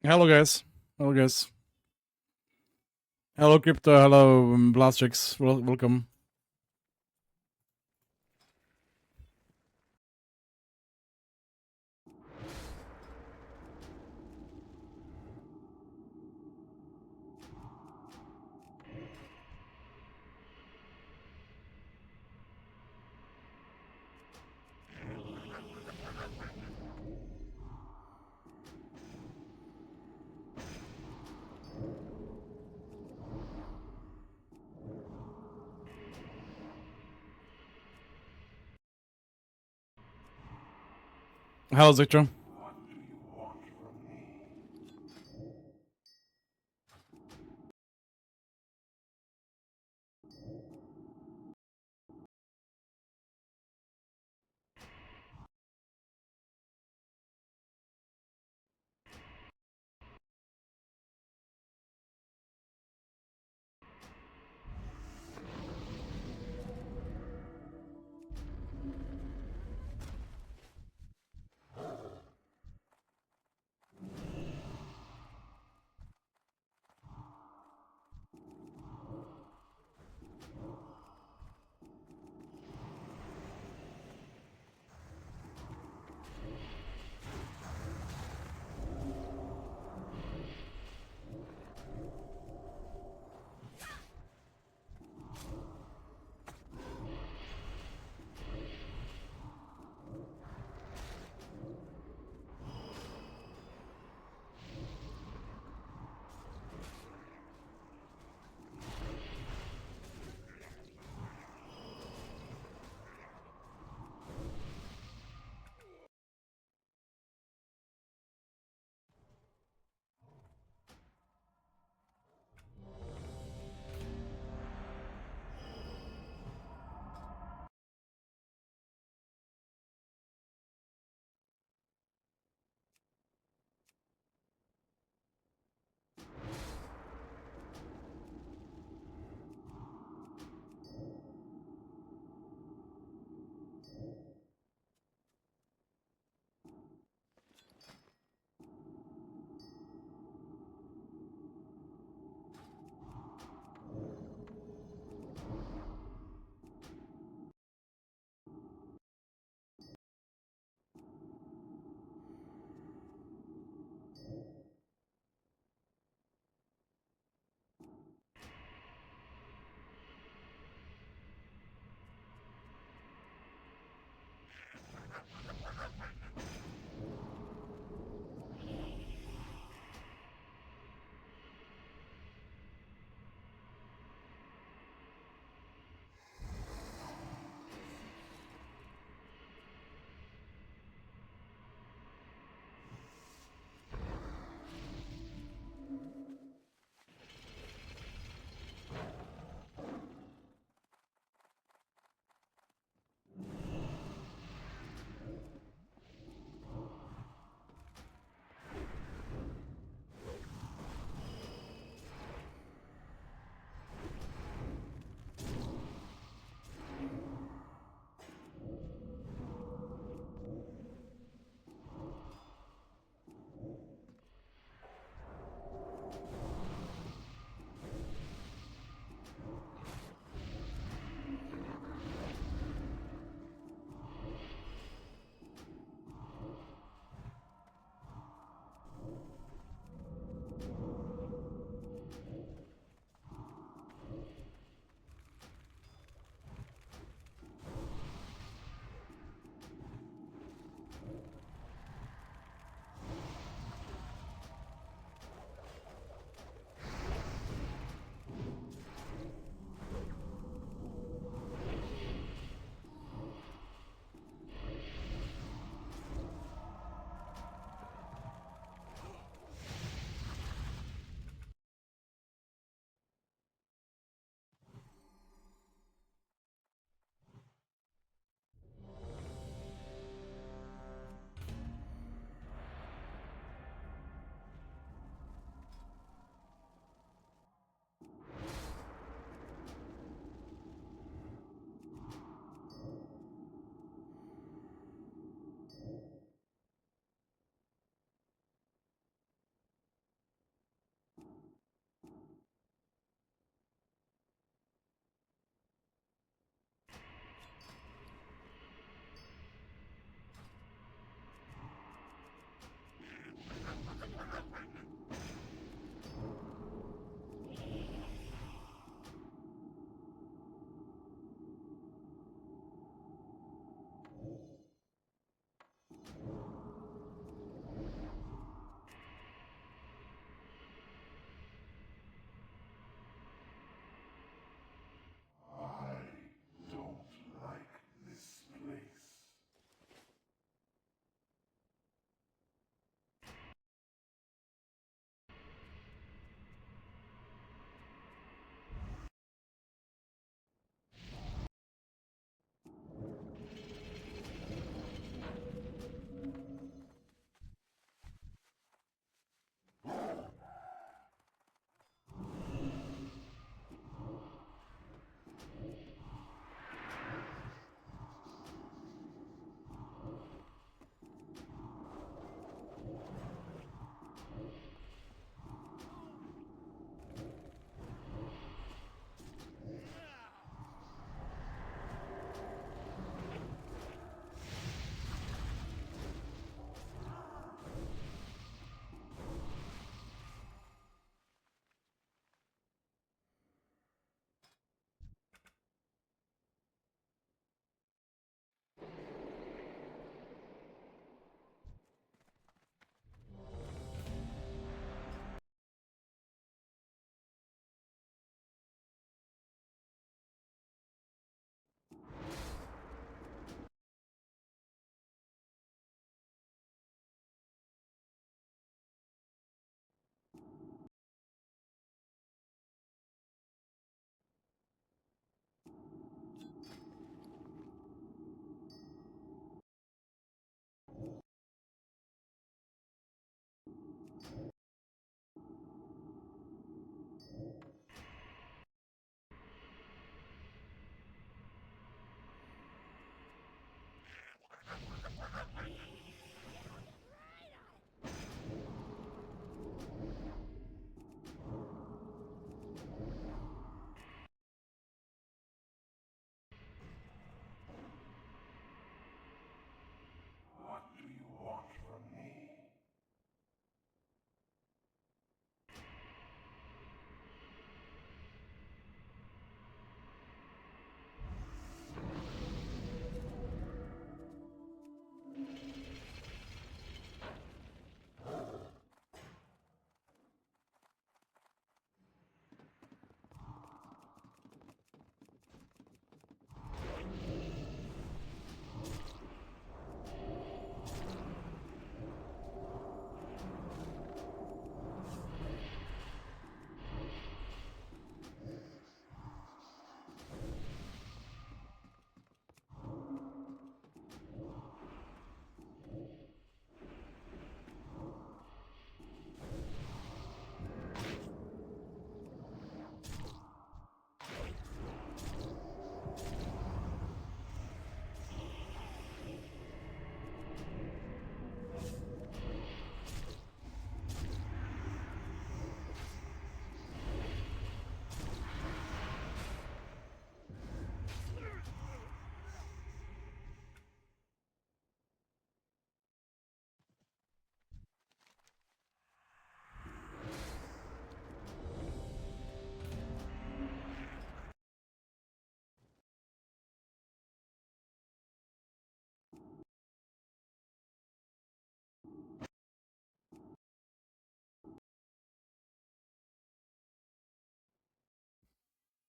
Hello, guys. Hello, guys. Hello, Crypto. Hello, Blastrix. Welcome. Hello, Zictro.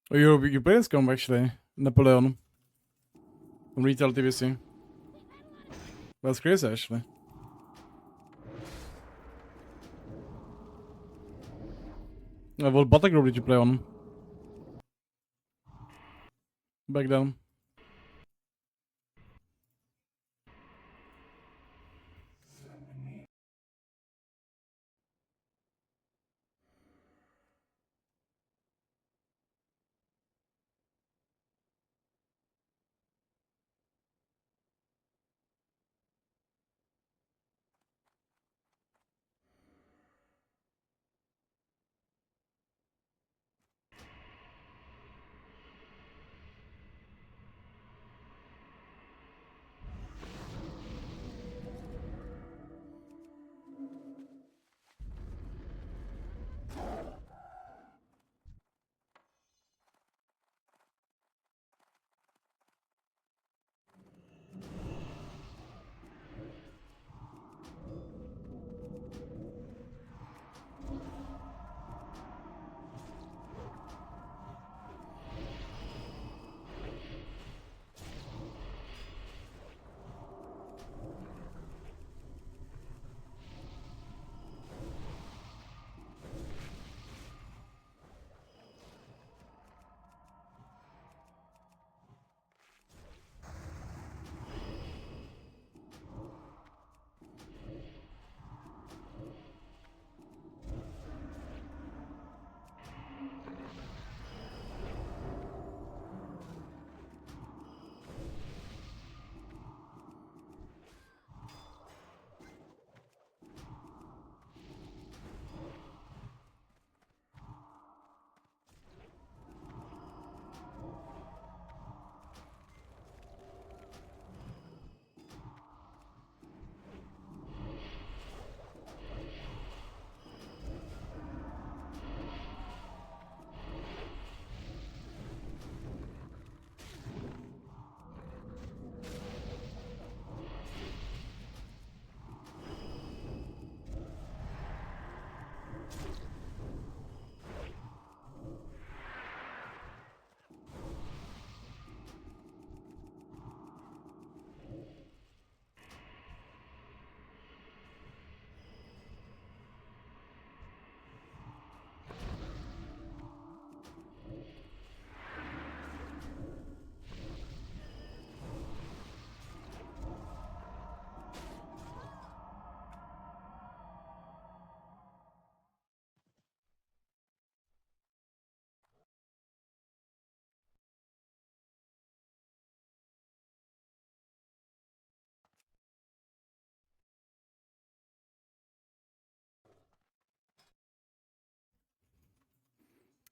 Oh, you played Scum actually. Napoleon. On retail TBC. That's crazy actually. What battle group did you play on? Back then.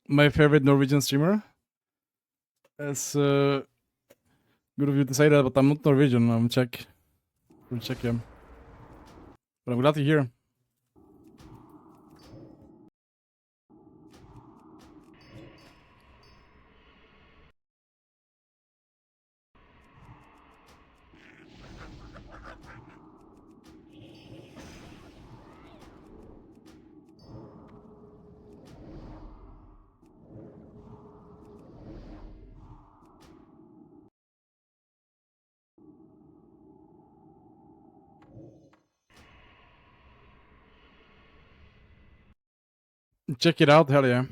My favorite Norwegian streamer. It's good of you to say that, but I'm not Norwegian. I'm Czech. From Czechia. But I'm glad to hear. Check it out, hell yeah.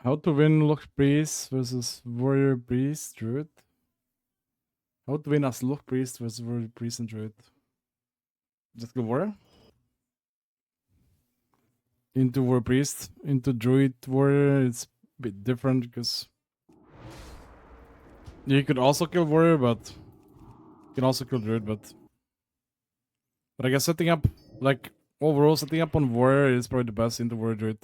How to win Loch Priest versus Warrior Priest Druid? How to win as Loch Priest versus Warrior Priest and Druid? Just go Warrior? Into Warrior Priest, into Druid Warrior, it's a bit different because you could also kill Warrior, but you can also kill Druid, but I guess setting up, like, overall setting up on Warrior is probably the best into Warrior Druid.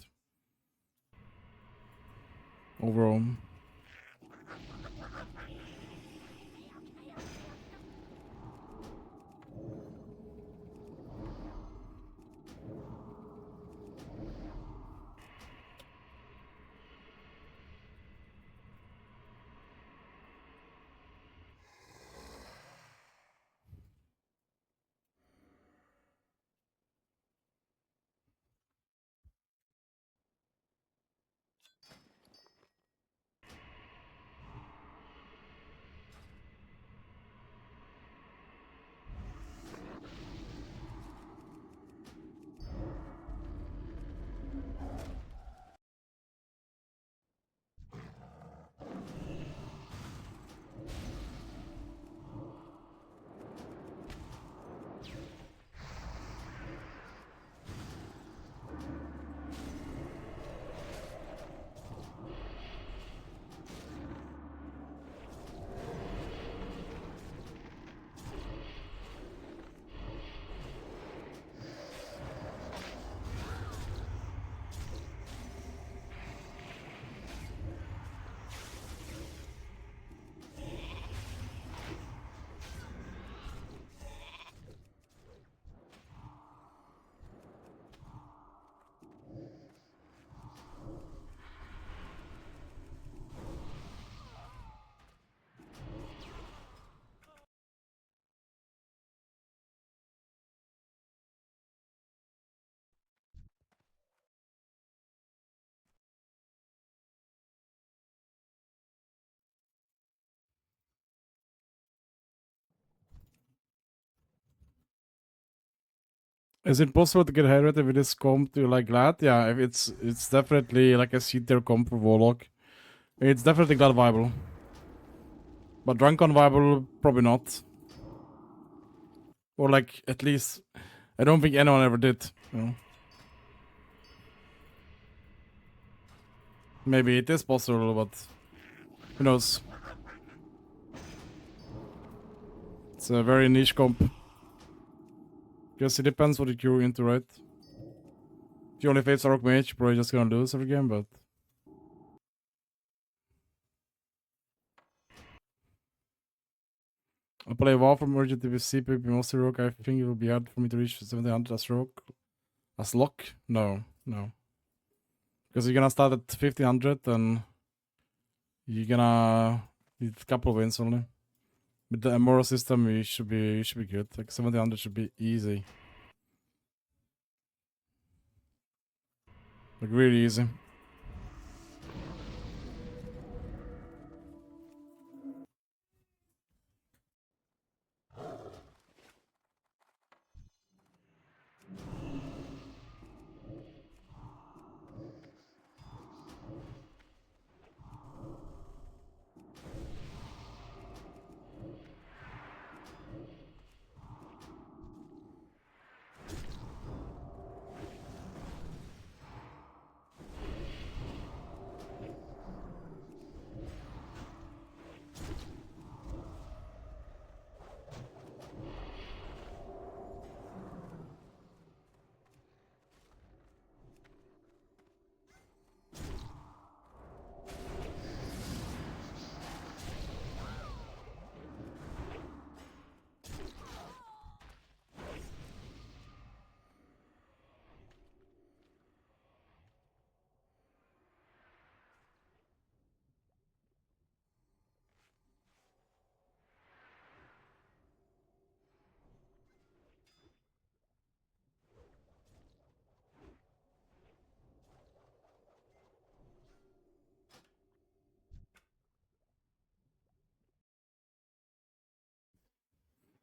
Overall. Is it possible to get hydrated with this comp to like Glad? Yeah, if it's definitely like a C-tier comp for Warlock. It's definitely Glad viable. But Drunk on viable, probably not. Or like, at least, I don't think anyone ever did, you know. Maybe it is possible, but who knows. It's a very niche comp. Guess it depends what you're into, right? If you only face a Rock Mage, you're probably just gonna lose every game, but... I'll play WoW from Urgent TBC, PP Monster Rock. I think it will be hard for me to reach 1700 as Rock. As Lock? No, no. Because you're gonna start at 1500 and you're gonna need a couple of wins only. With the Amora system, you should be good. Like 1700 should be easy. Like really easy.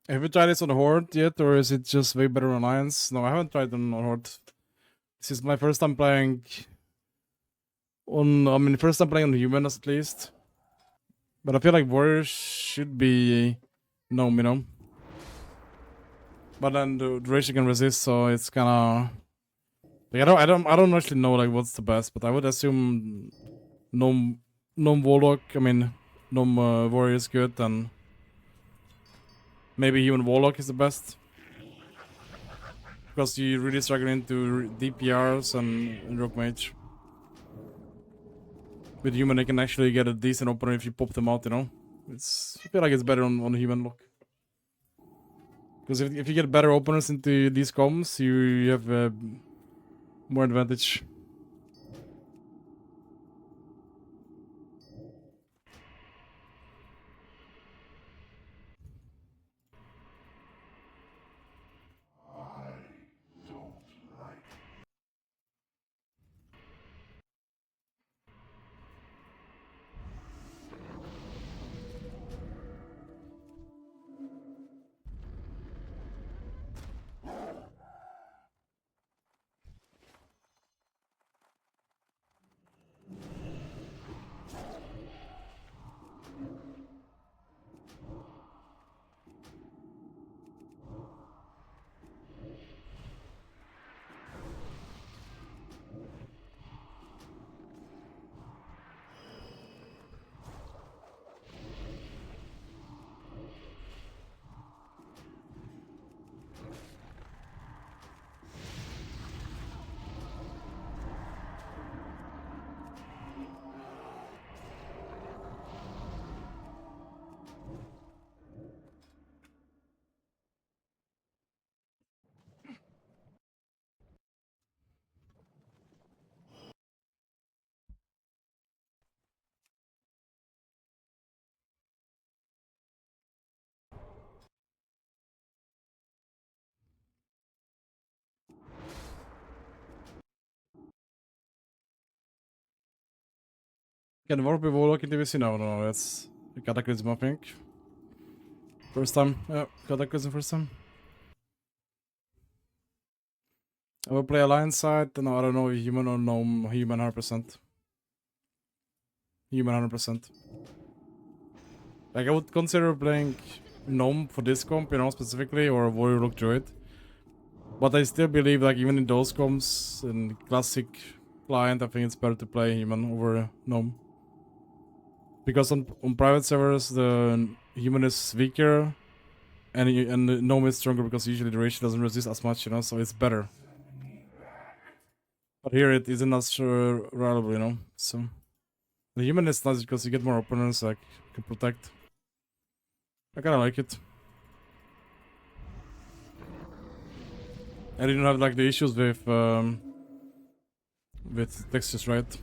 Have you tried this on Horde yet, or is it just way better on Alliance? No, I haven't tried it on Horde. This is my first time playing I mean, first I'm playing on humans at least. But I feel like warriors should be gnome, you know. But then the duration can resist, so it's kinda like I don't actually know like what's the best, but I would assume gnome warlock. I mean, gnome warrior is good, and maybe human warlock is the best because you really struggle into DPRs and rogue mage. With human, they can actually get a decent opener if you pop them out, you know. I feel like it's better on human lock. Because if you get better openers into these comms, you have more advantage. Can warp with warlock in TBC? No, that's Cataclysm, I think. First time, yeah, Cataclysm first time. I will play Alliance side, no, I don't know, human or gnome, human 100%. Human 100%. Like, I would consider playing gnome for this comp, you know, specifically, or warrior look druid. But I still believe, like, even in those comps, in classic client, I think it's better to play human over gnome. Because on private servers, the human is weaker, and the gnome is stronger because usually the ratio doesn't resist as much, you know, so it's better. But here it isn't as reliable, you know, so... The human is nice because you get more opponents, like, you can protect. I kinda like it. I didn't have, like, the issues with textures, right?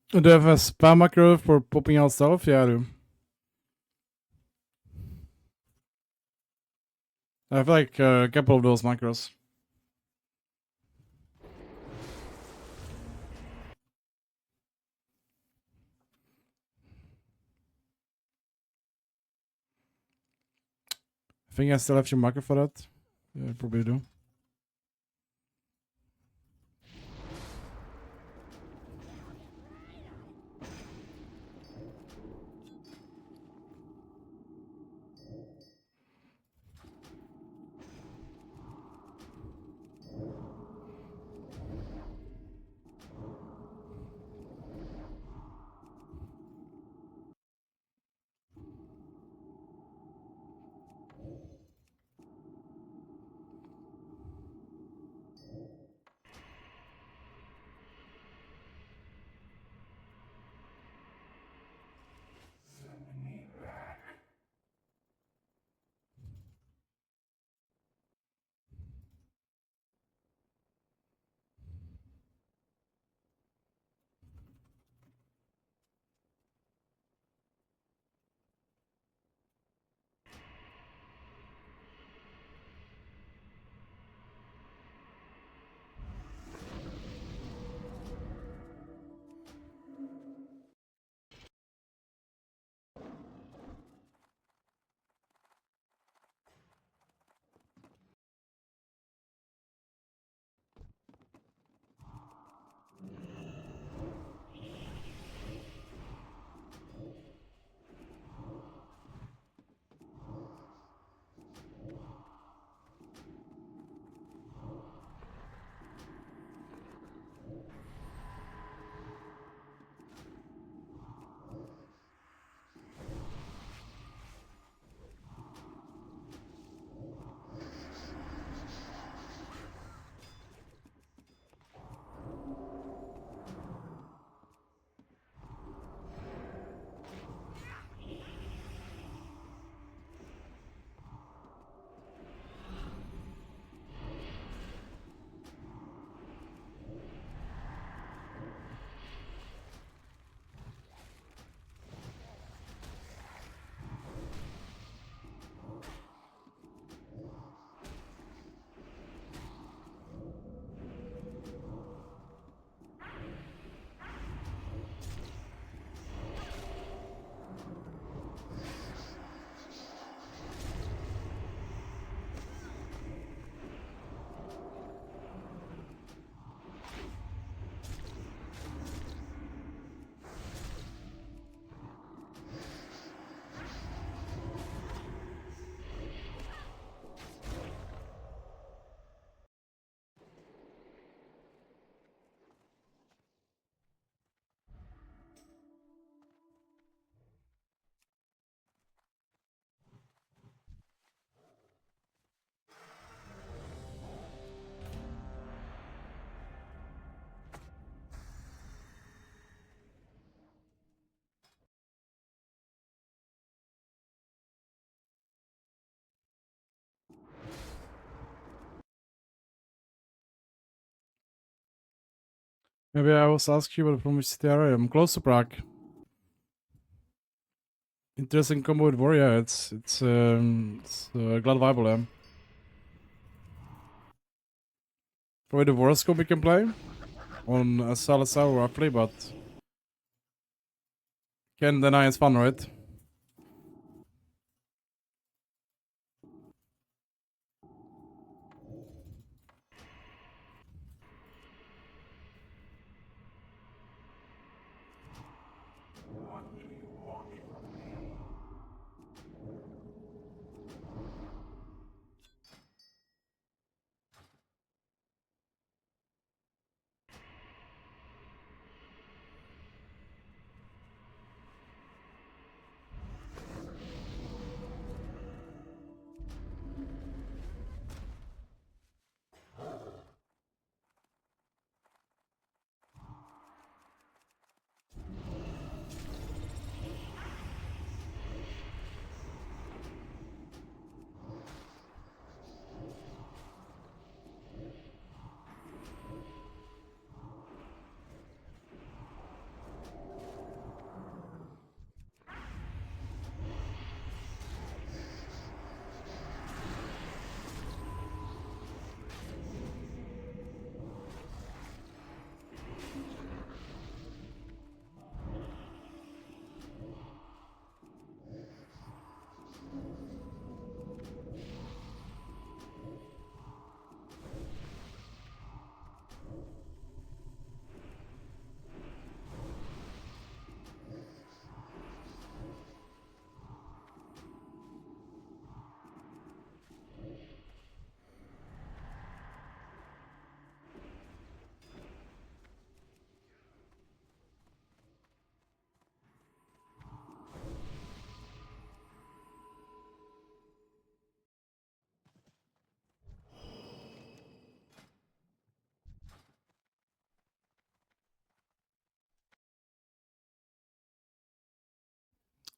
Do you have a spam macro for popping out stuff? Yeah, I do. I have like a couple of those macros. I think I still have your macro for that. Yeah, I probably do. Maybe I was ask you about from which TBC. I'm close to Prague. Interesting combo with warr. Yeah, it's glad viable. Yeah. Probably the worst combo we can play on a Salazar roughly, but can't deny it's fun, right?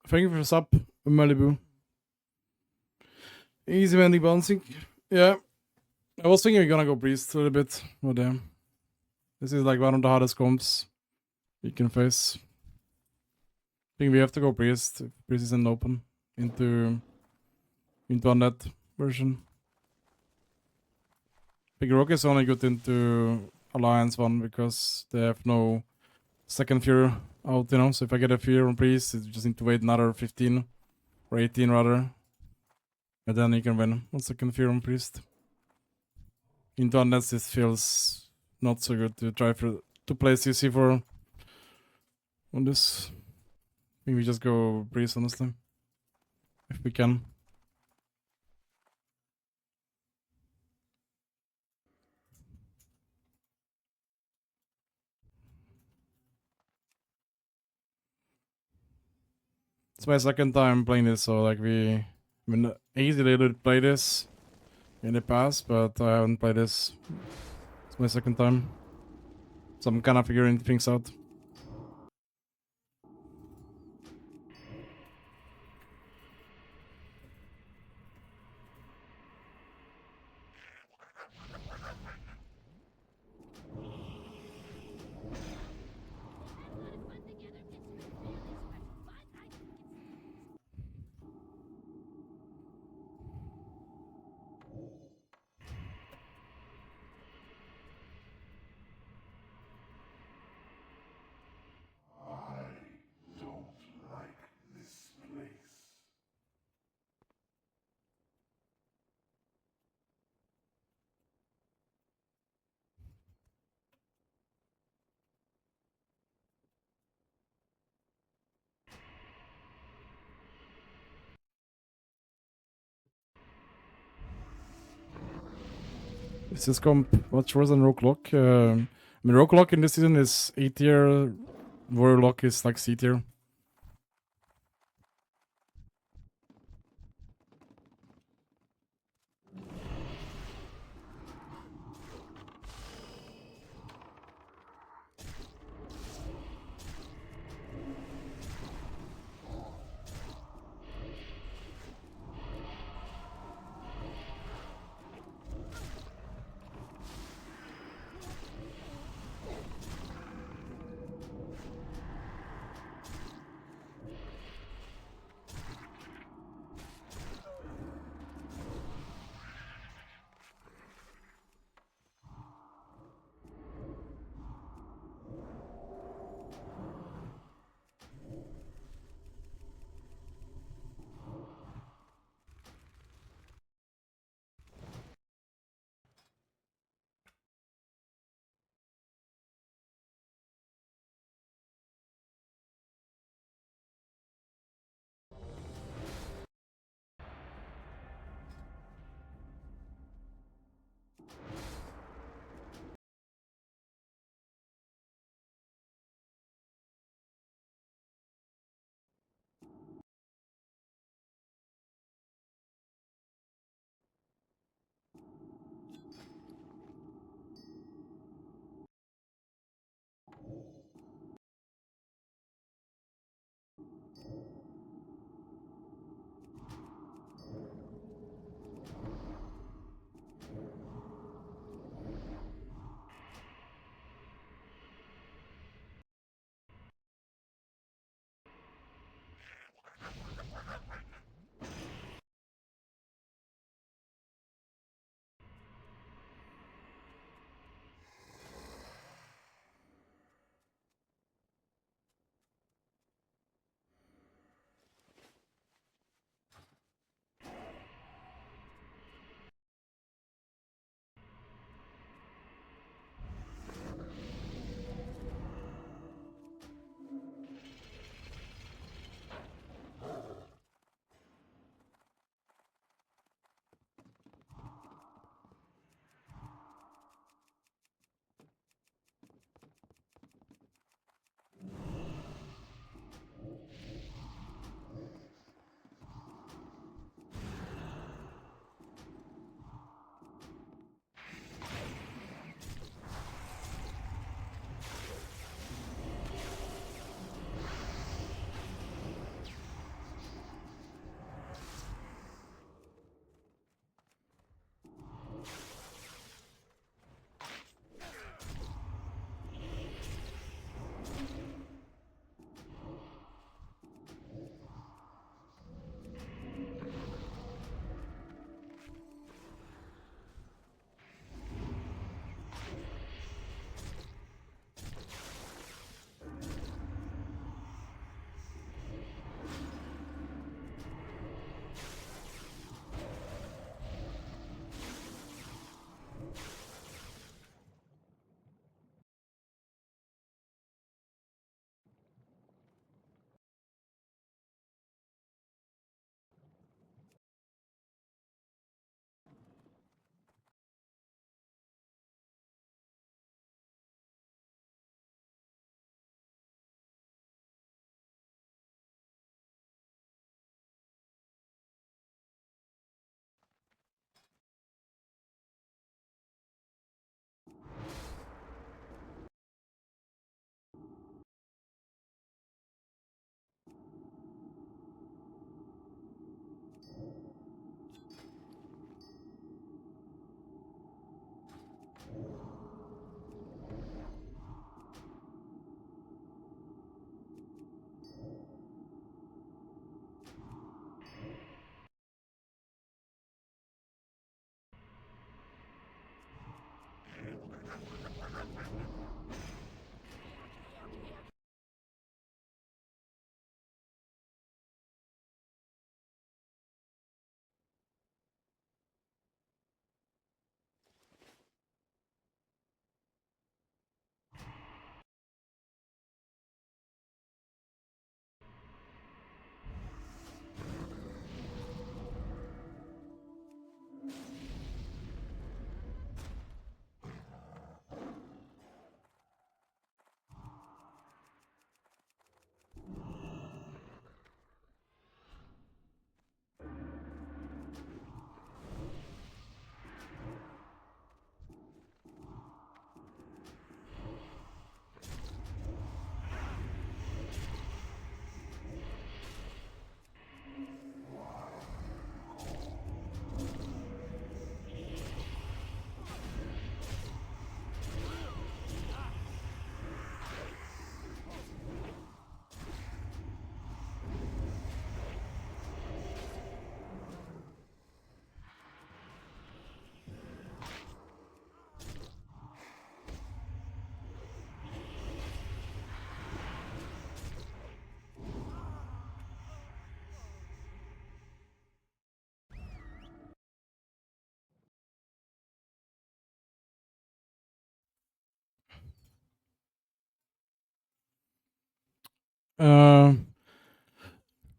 Thank you for the sub, Malibu. Easy Wendy bouncing. Yeah. I was thinking we're gonna go priest a little bit, but damn. This is like one of the hardest comps you can face. I think we have to go priest. If priest isn't open into undead version. Big Rock is only good into Alliance one because they have no second fear out, you know. So if I get a fear on priest, you just need to wait another 15 or 18 rather. And then you can win on second fear on priest. Into undead this feels not so good to try to play CC for on this. I think we just go priest honestly. If we can. It's my second time playing this, so like I mean, easily did play this in the past, but I haven't played this. It's my second time, so I'm kind of figuring things out. Is this comp much worse than Roguelock? I mean, Roguelock in this season is A tier, Warlock is like C tier.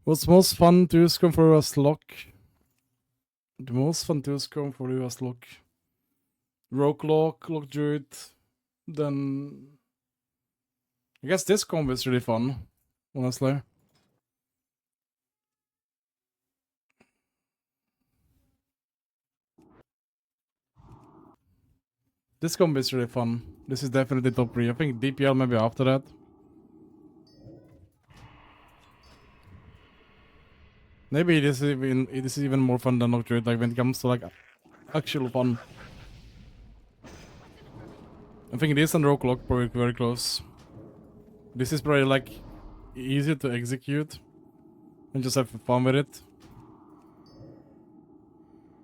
What's most fun to scum for US lock? The most fun to scum for US lock. Rogue lock, lock druid. Then I guess this combo is really fun, honestly. This combo is really fun. This is definitely top 3. I think DPL maybe after that. Maybe this is even more fun than Nocturne, like when it comes to like actual fun. I think this and Rogue Lock probably very close. This is probably like easier to execute and just have fun with it.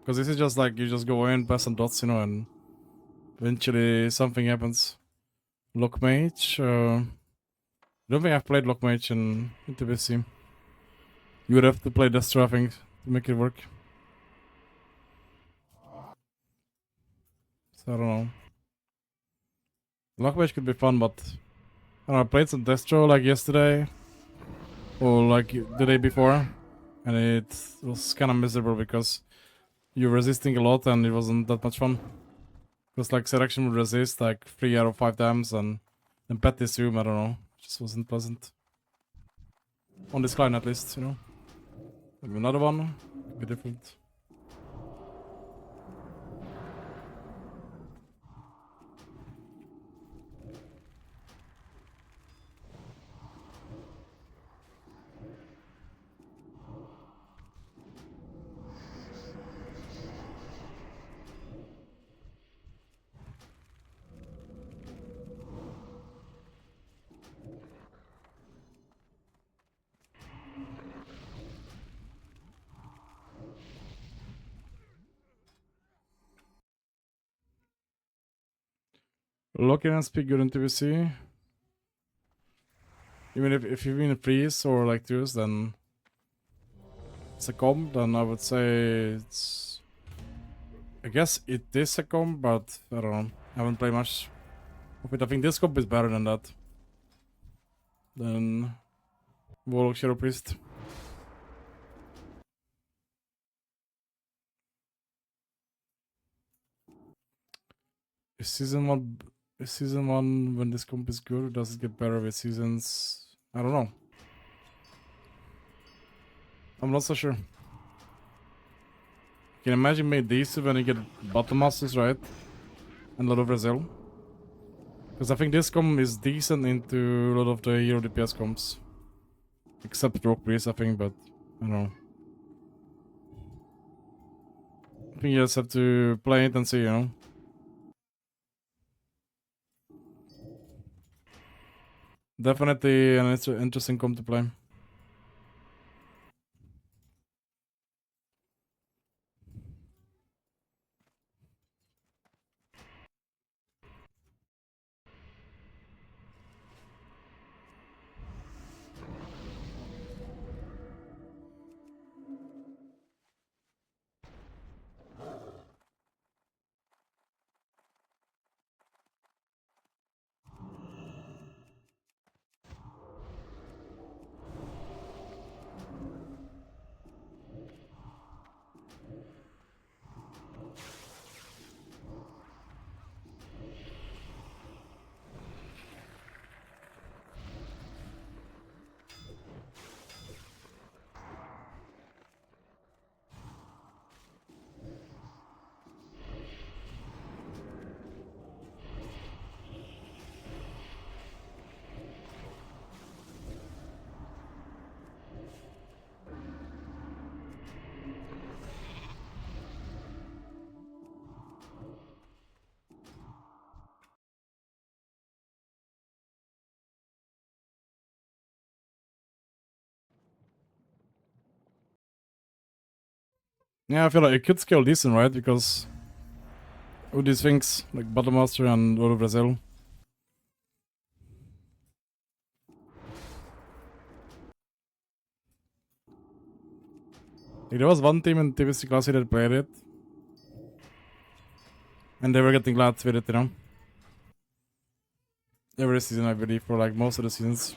Because this is just like you just go in, press some dots, you know, and eventually something happens. Lock Mage. I don't think I've played Lock Mage in TBC. You would have to play Destro, I think, to make it work. So I don't know. Lock Mage could be fun, but I don't know, I played some Destro like yesterday or like the day before, and it was kind of miserable because you're resisting a lot and it wasn't that much fun. Because like Selection would resist like 3 out of 5 times, and then Petty Zoom, I don't know, just wasn't pleasant. On this line at least, you know. Maybe another one, could be different. Lock-in and speed good in TBC. Even if you win a freeze or like twos, then it's a comp, then I would say it's... I guess it is a comp, but I don't know. I haven't played much of it. I think this comp is better than that. Than Warlock Shadow Priest. Is season 1 when this comp is good, or does it get better with seasons? I don't know. I'm not so sure. You can imagine made these when you get bottom masters, right? And a lot of Brazil. Because I think this comp is decent into a lot of the hero DPS comps. Except Rogue Priest, I think, but I don't know. I think you just have to play it and see, you know. Definitely an interesting comp to play. Yeah, I feel like it could scale decent, right? Because with these things, like Battle Master and Lord of Brazil. Like, there was one team in TBC Classic that played it. And they were getting glad with it, you know. Every season, I believe, for like most of the seasons.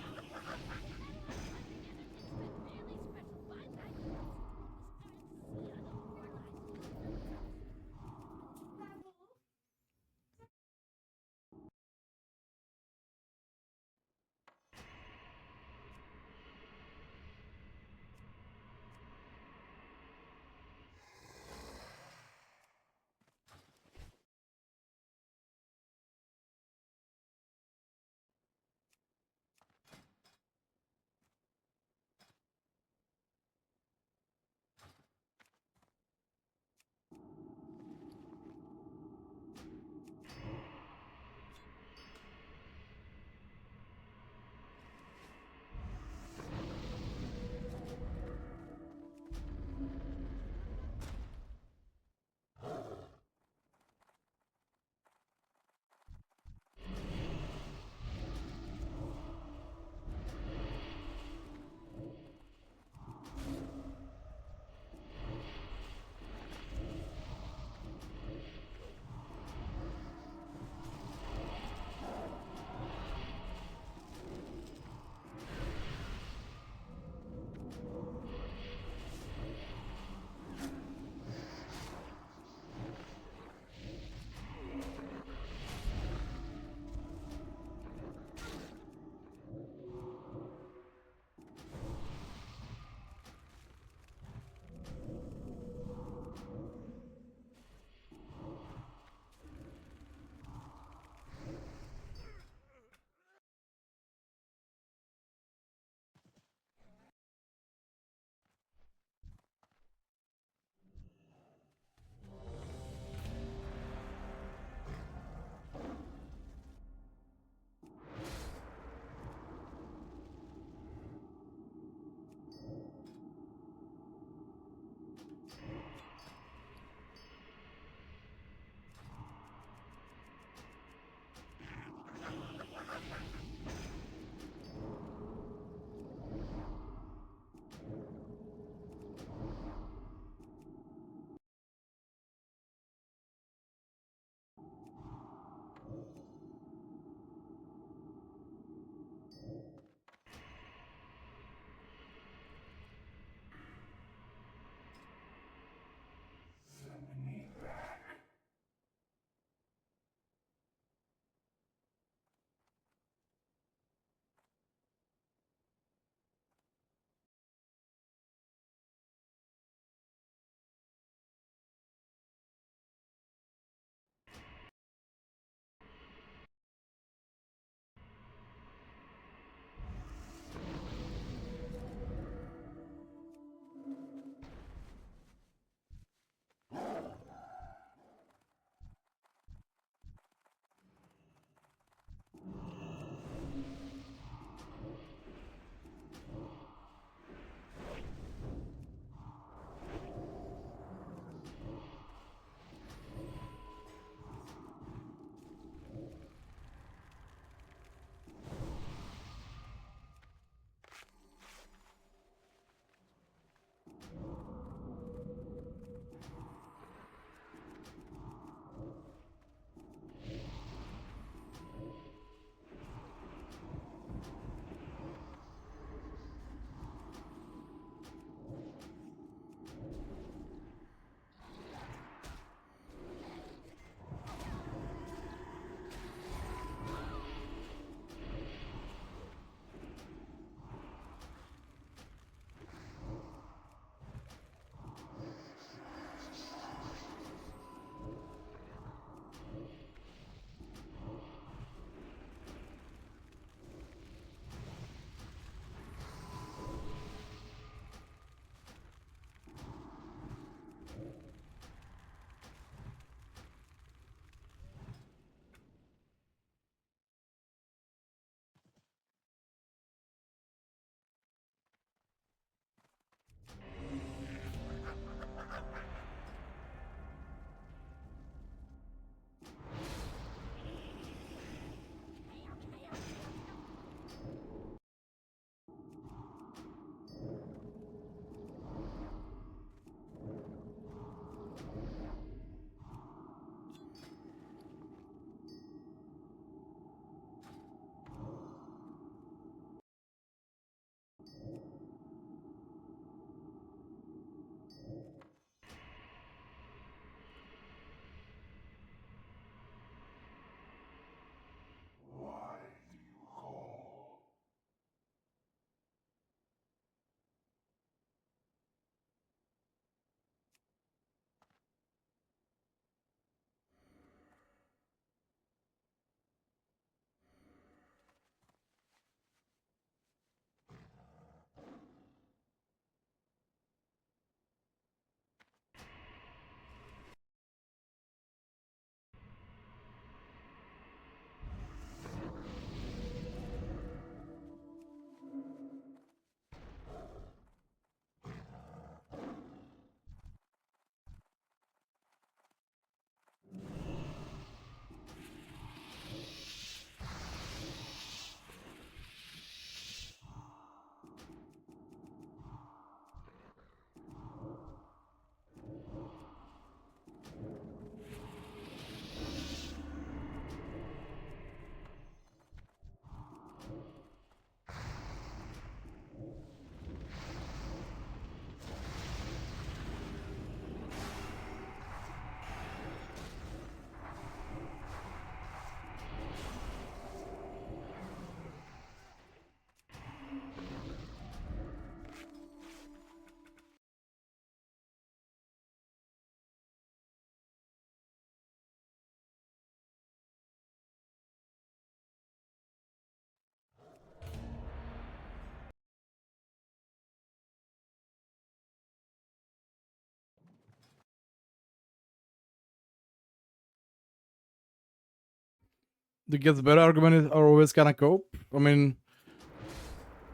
the gets better argument is are always gonna cope. I mean,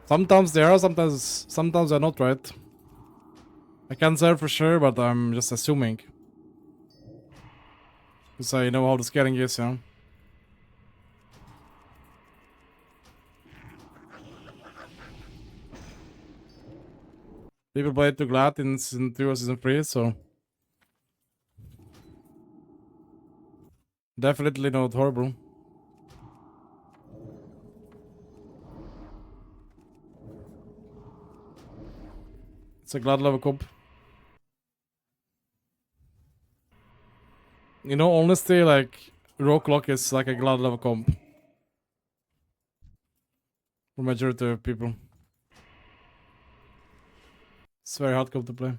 sometimes they are, sometimes they're not, right? I can't say for sure, but I'm just assuming. Because I know how the scaling is, you know. People played too glad in season 2 or season 3, so definitely not horrible. It's a glad level comp. You know, honestly, like, Rock is like a glad level comp. For majority of people. It's very hard comp to play.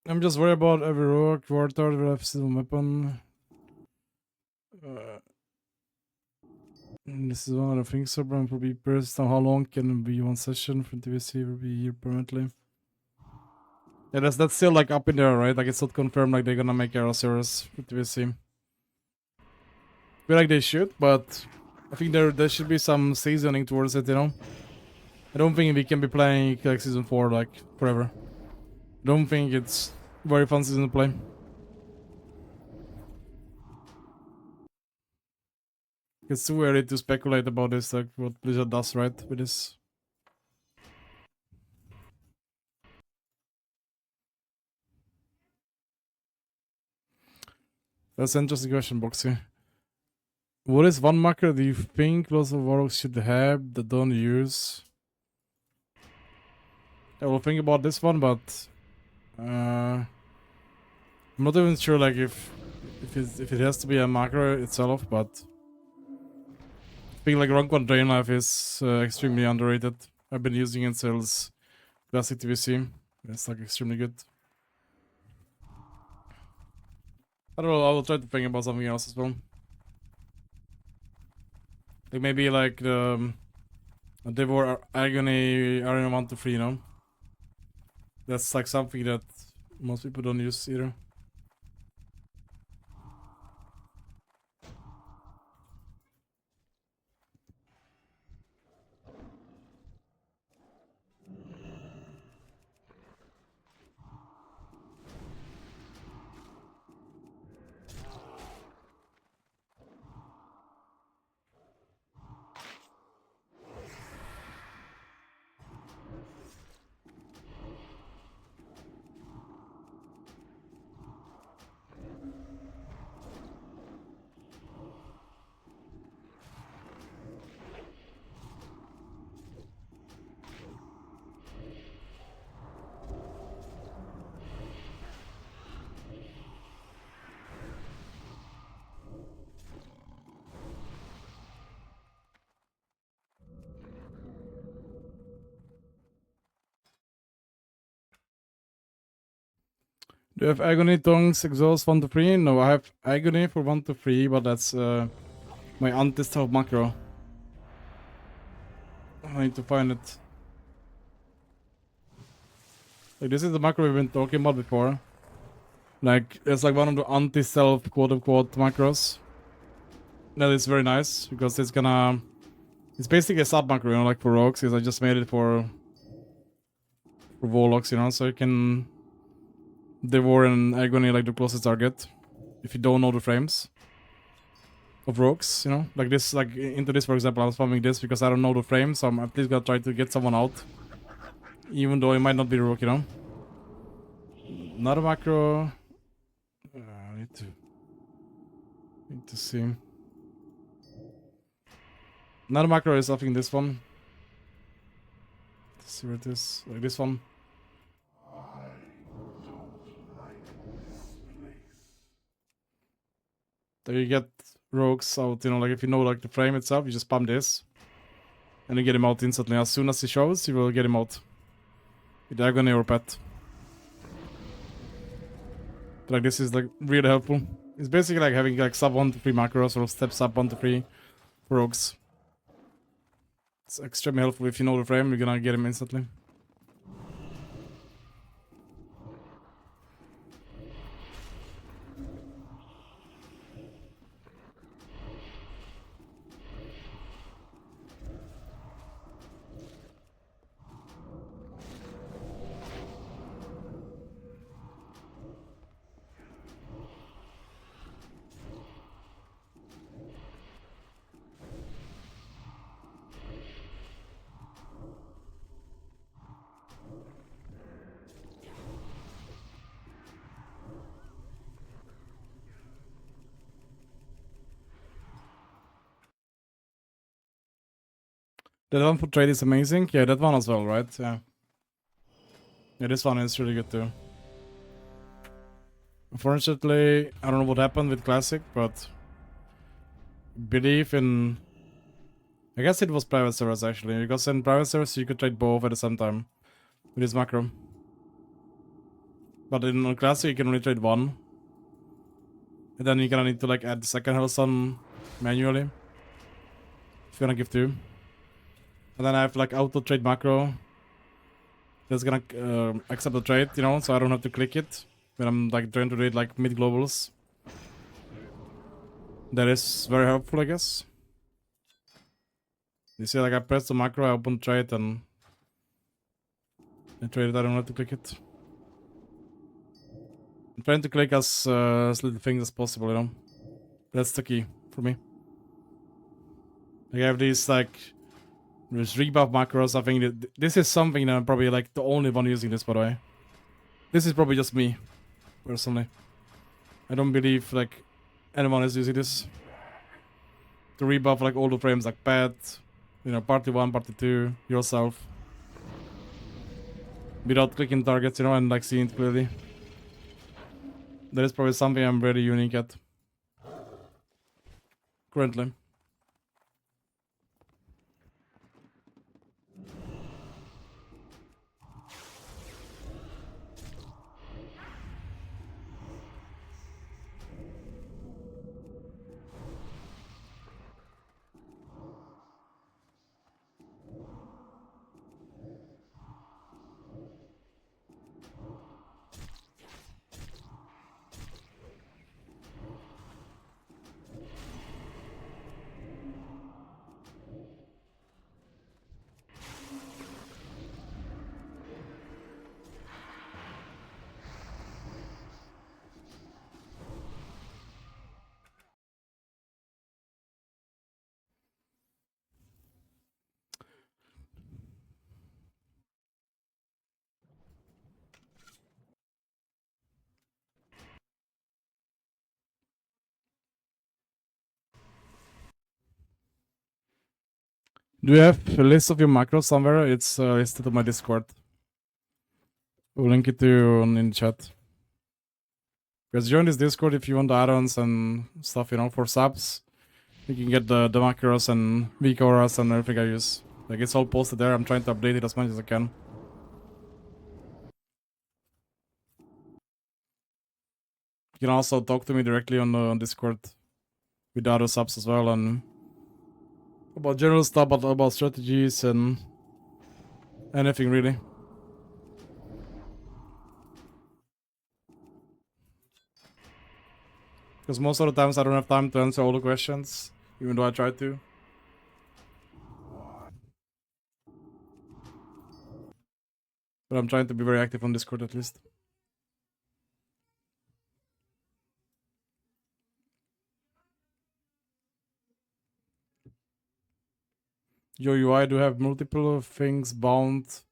I'm just worried about every rogue, warr turret will have seasonal weapon. This is one of the things, so will be burst. How long can it be one session from TBC will be here permanently? Yeah, that's still like up in there, right? Like it's not confirmed like they're gonna make arrow series for TBC. Feel like they should, but I think there should be some seasoning towards it, you know? I don't think we can be playing like season 4 like forever. I don't think it's very fun season to play. It's too early to speculate about this, like what Blizzard does right with this. That's an interesting question, Boxy. What is one macro do you think lots of warlocks should have that don't use? I will think about this one, but I'm not even sure like if it has to be a macro itself, but I think like rank 1 drain life is extremely underrated. I've been using it since classic TBC. It's like extremely good. I don't know, I will try to think about something else as well. Like maybe like the Devour Agony Arena 1 to 3, you know? That's like something that most people don't use either. Do you have Agony Tongues Exhaust 1 to 3? No, I have Agony for 1 to 3, but that's my anti-stealth macro. I need to find it. Like this is the macro we've been talking about before. Like it's like one of the anti-stealth quote-unquote macros. That is very nice because it's gonna... It's basically a sub macro, you know, like for rogues, because I just made it for warlocks, you know, so you can devour and agony like the closest target if you don't know the frames of rogues, you know, like this, like into this, for example. I was farming this because I don't know the frames, so I'm at least gonna try to get someone out, even though it might not be a rogue, you know. Not a macro. I need to see. Not a macro is I think this one. Let's see where it is. Like this one. There you get rogues out, you know, like if you know like the frame itself, you just spam this. And you get him out instantly. As soon as he shows, you will get him out. With agony or pet. Like this is like really helpful. It's basically like having like sub 1 to 3 macros or step sub 1 to 3 rogues. It's extremely helpful if you know the frame, you're gonna get him instantly. That one for trade is amazing. Yeah, that one as well, right? Yeah. Yeah, this one is really good too. Unfortunately, I don't know what happened with Classic, but believe in... I guess it was private servers actually, because in private servers you could trade both at the same time with this macro. But in classic you can only trade one. And then you're gonna need to like add the second Hellsun manually. If you're gonna give two. And then I have like auto trade macro. That's gonna accept the trade, you know, so I don't have to click it when I'm like trying to read like mid globals. That is very helpful, I guess. You see, like I press the macro, I open trade, and I trade it. I don't have to click it. I'm trying to click as little things as possible, you know. That's the key for me. Like I have these like there's rebuff macros. I think that this is something that I'm probably like the only one using this, by the way. This is probably just me, personally. I don't believe like anyone is using this to rebuff like all the frames like Pat, you know, party 1, party 2, yourself. Without clicking targets, you know, and like seeing it clearly. That is probably something I'm very unique at. Currently. Do you have a list of your macros somewhere? It's listed on my Discord. We'll link it to you in the chat. Because join this Discord if you want add-ons and stuff, you know, for subs. You can get the macros and weak auras and everything I use. Like it's all posted there. I'm trying to update it as much as I can. You can also talk to me directly on Discord with the other subs as well, and about general stuff, about strategies and anything really. Because most of the times I don't have time to answer all the questions, even though I try to. But I'm trying to be very active on Discord at least. Your UI do have multiple things bound to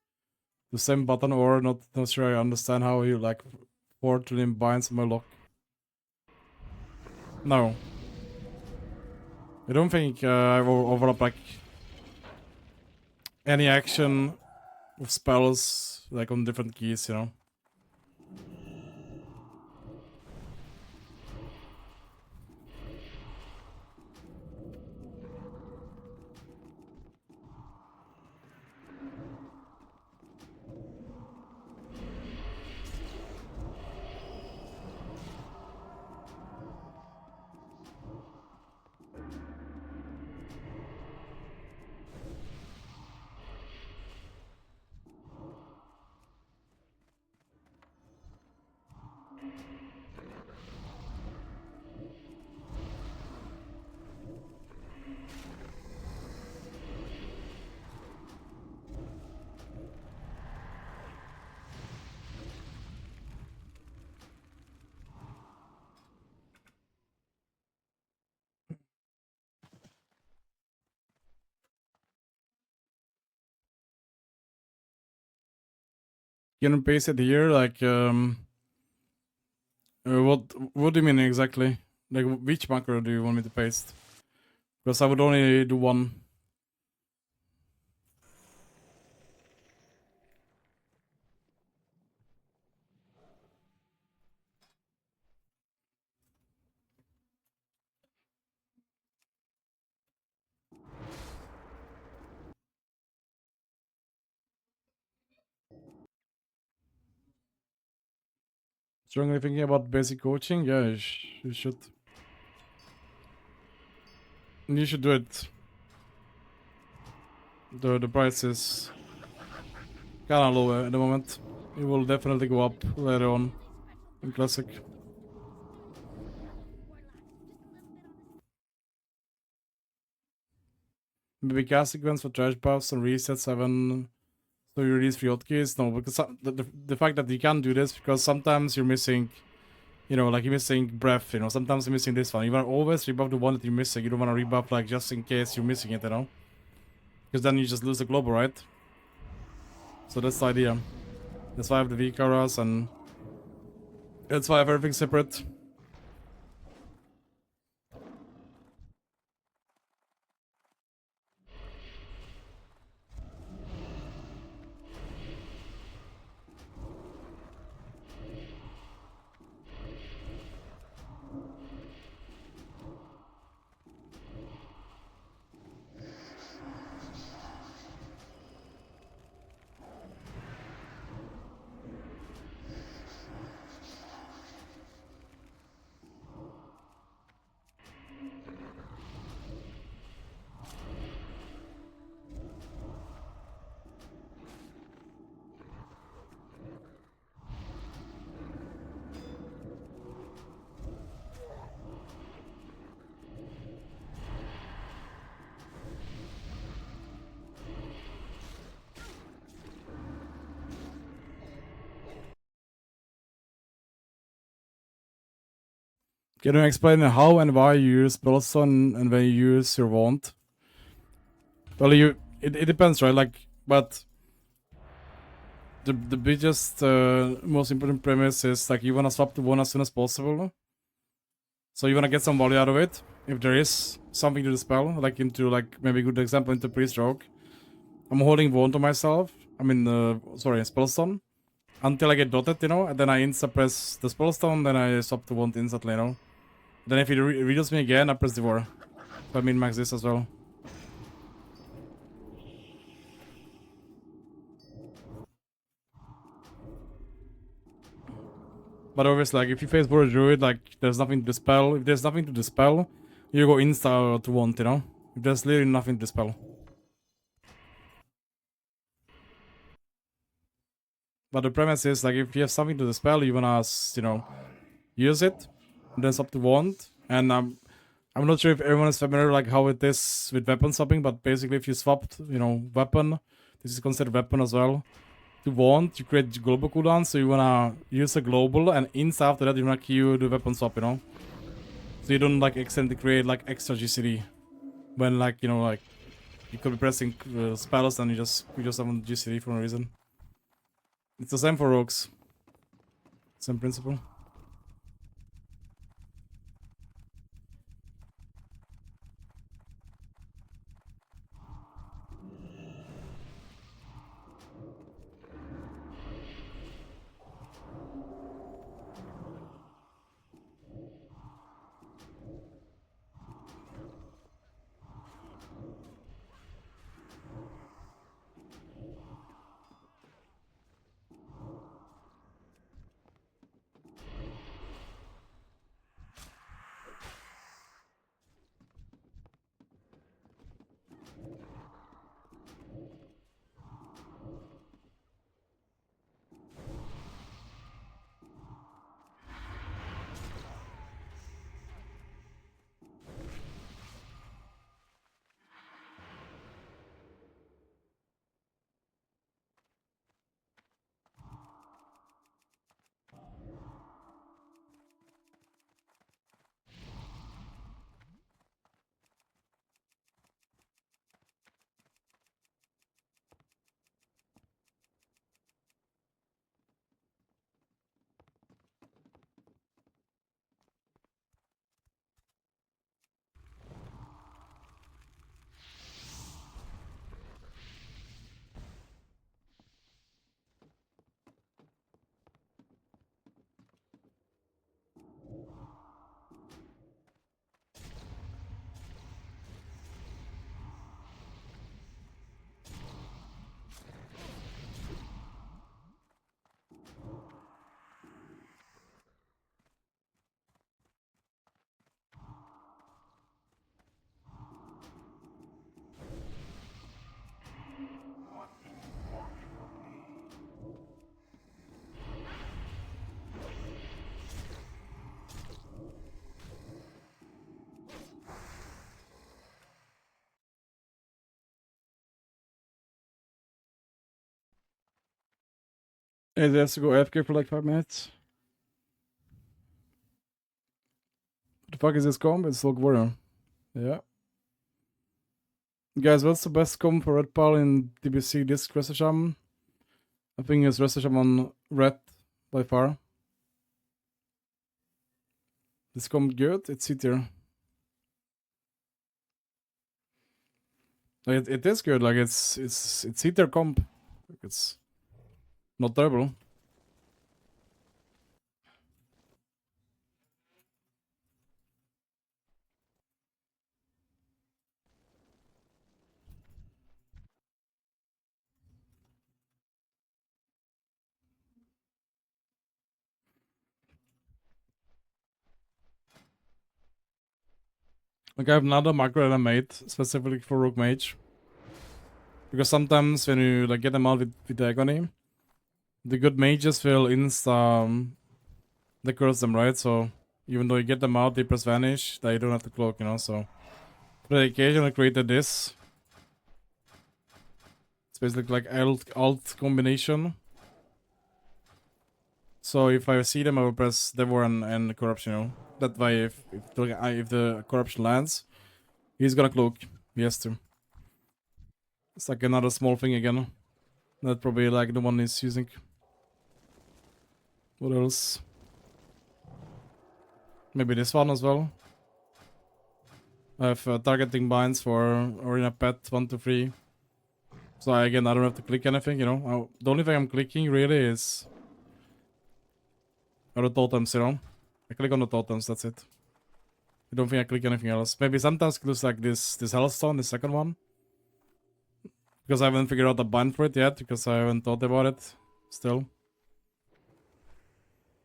the same button, or not sure I understand how you like fortune binds my lock. No. I don't think I will overlap like any action with spells like on different keys, you know. Can you paste it here? Like, what do you mean exactly? Like, which macro do you want me to paste? Because I would only do one. Strongly thinking about basic coaching? Yeah, you should. You should do it. The price is kinda low at the moment. It will definitely go up later on in Classic. Maybe cast sequence for trash buffs and reset 7 so you release free hotkeys? No, because the fact that you can't do this because sometimes you're missing, you know, like you're missing breath, you know, sometimes you're missing this one. You wanna always rebuff the one that you're missing. You don't wanna rebuff like just in case you're missing it, you know? Because then you just lose the global, right? So that's the idea. That's why I have the V-Caras and that's why I have everything separate. Can you explain how and why you use Spellstone and when you use your wand? Well, it depends, right? Like, but the biggest, most important premise is like you wanna swap the wand as soon as possible. So you wanna get some value out of it. If there is something to the spell, like into like maybe a good example into Priest Rogue. I'm holding wand to myself. I mean, sorry, Spellstone. Until I get dotted, you know, and then I insta press the Spellstone, then I swap the wand instantly, you know. Then if it reveals me again, I press the warr. So I min max this as well. But obviously, like, if you face Warrior Druid, like, there's nothing to dispel. If there's nothing to dispel, you go insta to want, you know? If there's literally nothing to dispel. But the premise is, like, if you have something to dispel, you wanna, you know, use it, and then swap to wand. And I'm not sure if everyone is familiar, like, how it is with weapon swapping, but basically, if you swapped, you know, weapon, this is considered weapon as well. To wand, you create global cooldown, so you wanna use a global, and insta after that, you wanna queue the weapon swap, you know? So you don't, like, accidentally create, like, extra GCD. When, like, you know, like, you could be pressing spells and you just summon GCD for no reason. It's the same for rogues. Same principle. And he has to go AFK for like 5 minutes. What the fuck is this comp? It's Log Warrior. Yeah. Guys, what's the best comp for Red Pal in TBC Disc Wrestle Shaman? I think it's Wrestle Shaman Red by far. This comp good? It's C tier. Like it is good, like it's C tier comp. It's not terrible. Like I have another macro that I made specifically for Rogue Mage. Because sometimes when you like get them out with the agony, the good mages will insta the curse them, right? So even though you get them out, they press vanish, they don't have to cloak, you know, so for the occasion I created this. It's basically like alt combination. So if I see them, I will press Devour and Corruption, you know. That way if the Corruption lands, he's gonna cloak. He has to. It's like another small thing again. That probably like the one he's using. What else? Maybe this one as well. I have targeting binds for Arena Pet 1 to 3. So again, I don't have to click anything, you know. The only thing I'm clicking really is the totems, you know. I click on the totems, that's it. I don't think I click anything else. Maybe sometimes it looks like this Hellstone, the second one. Because I haven't figured out the bind for it yet, because I haven't thought about it still.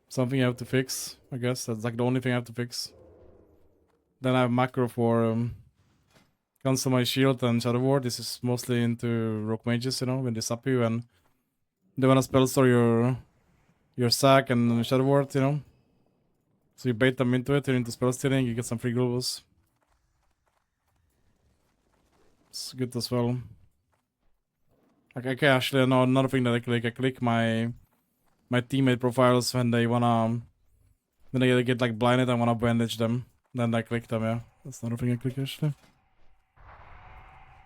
Something I have to fix, I guess. That's like the only thing I have to fix. Then I have macro for cancel my shield and Shadow Ward. This is mostly into Rogue Mages, you know, when they sap you and they wanna spell store your sack and Shadow Ward, you know. So you bait them into it, you're into spell stealing, you get some free globals. It's good as well. Okay, actually, no, another thing that I click my teammate profiles when they get like blinded and wanna bandage them. Then I click them, yeah. That's another thing I click actually.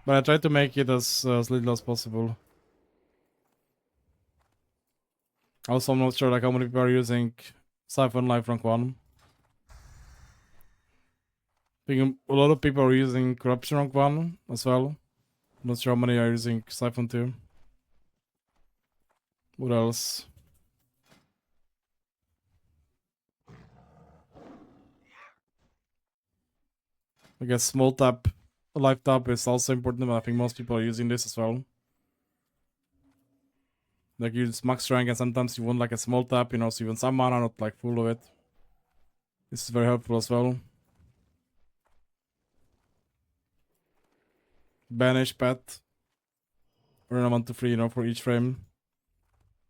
But I try to make it as little as possible. Also, I'm not sure like how many people are using Siphon Life rank 1. I think a lot of people are using Corruption rank 1 as well. I'm not sure how many are using Siphon 2. What else? I guess small tap, life tap is also important, but I think most people are using this as well. Like you use max rank and sometimes you want like a small tap, you know, so you want some mana, not like full of it. This is very helpful as well. Banish pet. Or 1 to 3, you know, for each frame.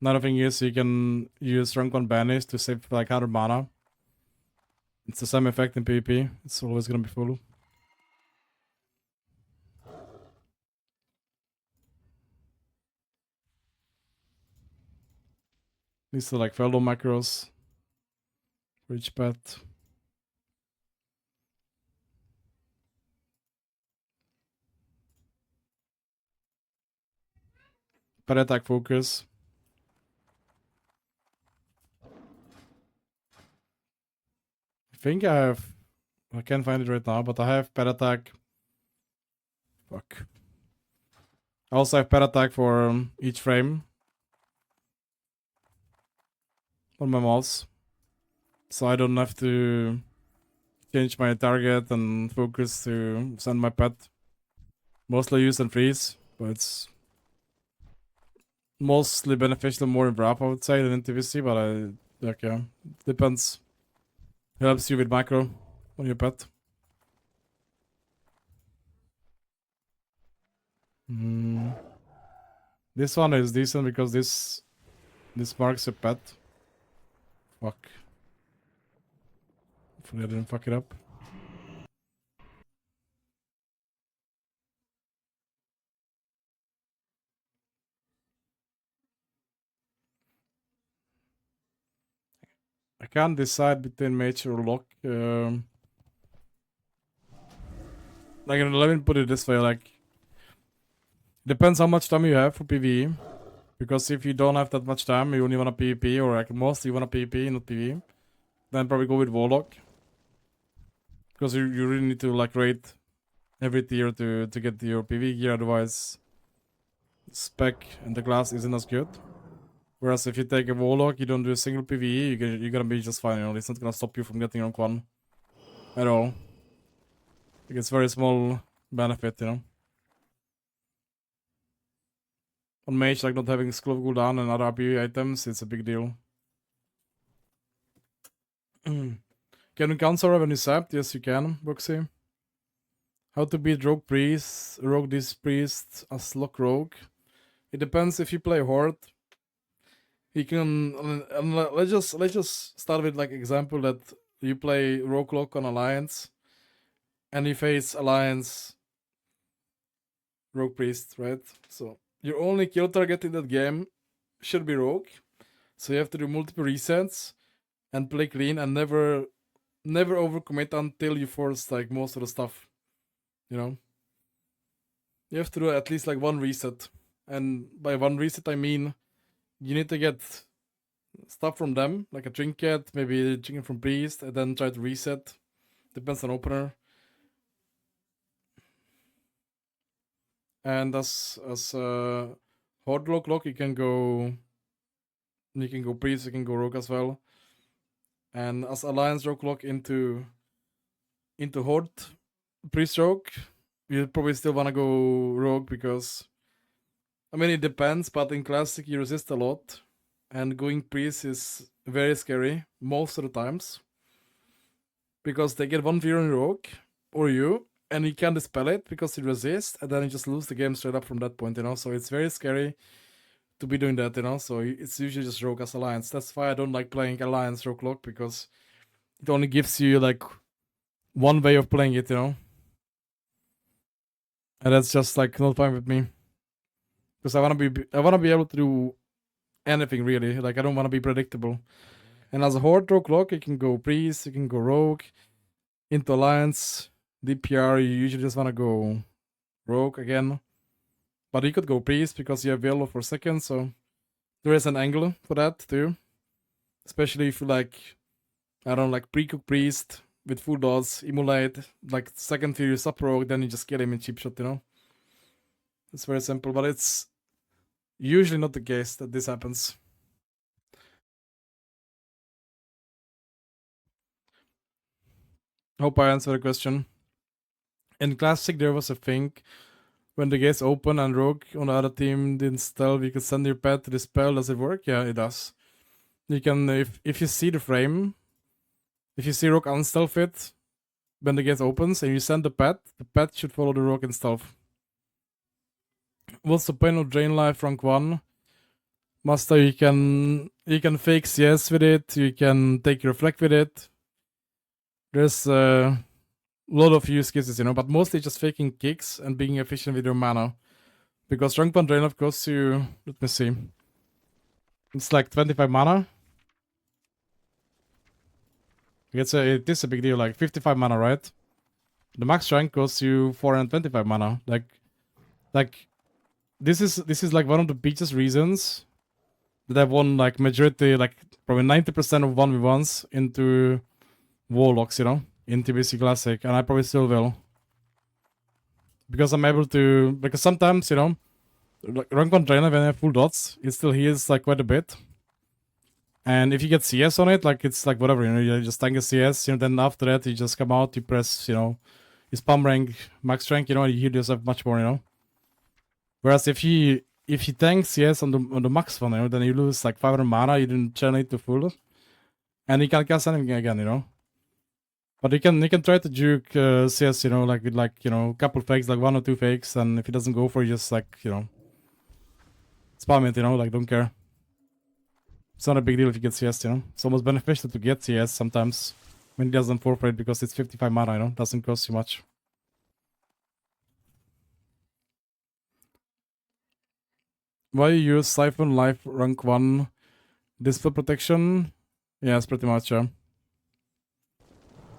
Another thing is you can use rank 1 banish to save like 100 mana. It's the same effect in PvP. It's always gonna be full. These are like fellow macros for each pet. Pet attack focus. I think I can't find it right now, but I have pet attack. Fuck. I also have pet attack for each frame on my mouse. So I don't have to change my target and focus to send my pet. Mostly use and freeze, but it's mostly beneficial more in Wrap, I would say, than in TVC, but yeah, depends. Helps you with macro on your pet. This one is decent because this marks a pet. Fuck. Hopefully I didn't fuck it up. I can't decide between mage or lock. Like, let me put it this way, like, depends how much time you have for PvE. Because if you don't have that much time, you only want a PvP, or like most you want a PvP, not PvE, then probably go with warlock. Because you really need to like raid every tier to get your PvE gear, otherwise spec and the class isn't as good. Whereas if you take a warlock, you don't do a single PvE, you're gonna be just fine, you know, it's not gonna stop you from getting rank 1 at all. Like, it's very small benefit, you know. On mage, like not having scroll cooldown and other RP items, it's a big deal. Can you cancel when you sapped? Yes, you can, Boxy. How to beat rogue priest, rogue this priest as lock rogue? It depends if you play horde. You can, let's just start with like example that you play rogue lock on alliance, and you face alliance rogue priest, right? So your only kill target in that game should be rogue. So you have to do multiple resets and play clean and never overcommit until you force like most of the stuff. You know? You have to do at least like one reset. And by one reset I mean you need to get stuff from them, like a trinket, maybe a trinket from priest, and then try to reset. Depends on opener. And as horde lock, you can go priest, you can go rogue as well. And as alliance lock into horde priest rogue, you probably still wanna go rogue because I mean it depends, but in classic you resist a lot, and going priest is very scary most of the times because they get 1v on rogue or you, and you can't dispel it because you resist, and then you just lose the game straight up from that point, you know. So it's very scary to be doing that, you know. So it's usually just rogue as alliance. That's why I don't like playing alliance rogue lock, because it only gives you like one way of playing it, you know. And that's just like not fine with me, because I wanna be able to do anything really. Like I don't want to be predictable. And as a horde rogue lock, you can go priest, you can go rogue, into alliance, DPR. You usually just want to go rogue again, but you could go priest because you have yellow for second. So there is an angle for that too, especially if you like, I don't know, like pre-cook priest with full dodge, immolate, like second tier you sub rogue, then you just get him in cheap shot, you know. It's very simple, but it's usually not the case that this happens. Hope I answered the question. In Classic, there was a thing when the gates open and Rogue on the other team didn't stealth, you could send your pet to the spell. Does it work? Yeah, it does. You can, if you see the frame, if you see Rogue unstealth it, when the gate opens and you send the pet should follow the Rogue in stealth. What's the point of Drain Life rank 1? Master, you can fake CS with it, you can take reflect with it. There's a lot of use cases, you know, but mostly just faking kicks and being efficient with your mana. Because rank 1 Drain Life costs you, let me see, it's like 25 mana. It is a big deal, like 55 mana, right? The max rank costs you 425 mana. Like this is like one of the biggest reasons that I've won like majority, like probably 90% of 1v1s into warlocks, you know, in TBC Classic, and I probably still will. Because I'm able to, because sometimes, you know, like rank 1 trainer when I have full dots, it still heals like quite a bit. And if you get CS on it, like it's like whatever, you know, you just tank a CS, you know, then after that you just come out, you press, you know, you spam rank, max rank, you know, you heal yourself much more, you know. Whereas if you tank CS on the max one, you know, then you lose like 500 mana, you didn't channel it to full, and you can't cast anything again, you know. But you can try to juke CS, you know, like with like, you know, a couple fakes, like 1 or 2 fakes, and if it doesn't go for you, just like, you know, spam it, you know, like don't care. It's not a big deal if you get CS, you know. It's almost beneficial to get CS sometimes when it doesn't forfeit because it's 55 mana, you know, doesn't cost you much. Why you use Siphon Life rank 1 Dispel Protection? Yeah, it's pretty much, yeah.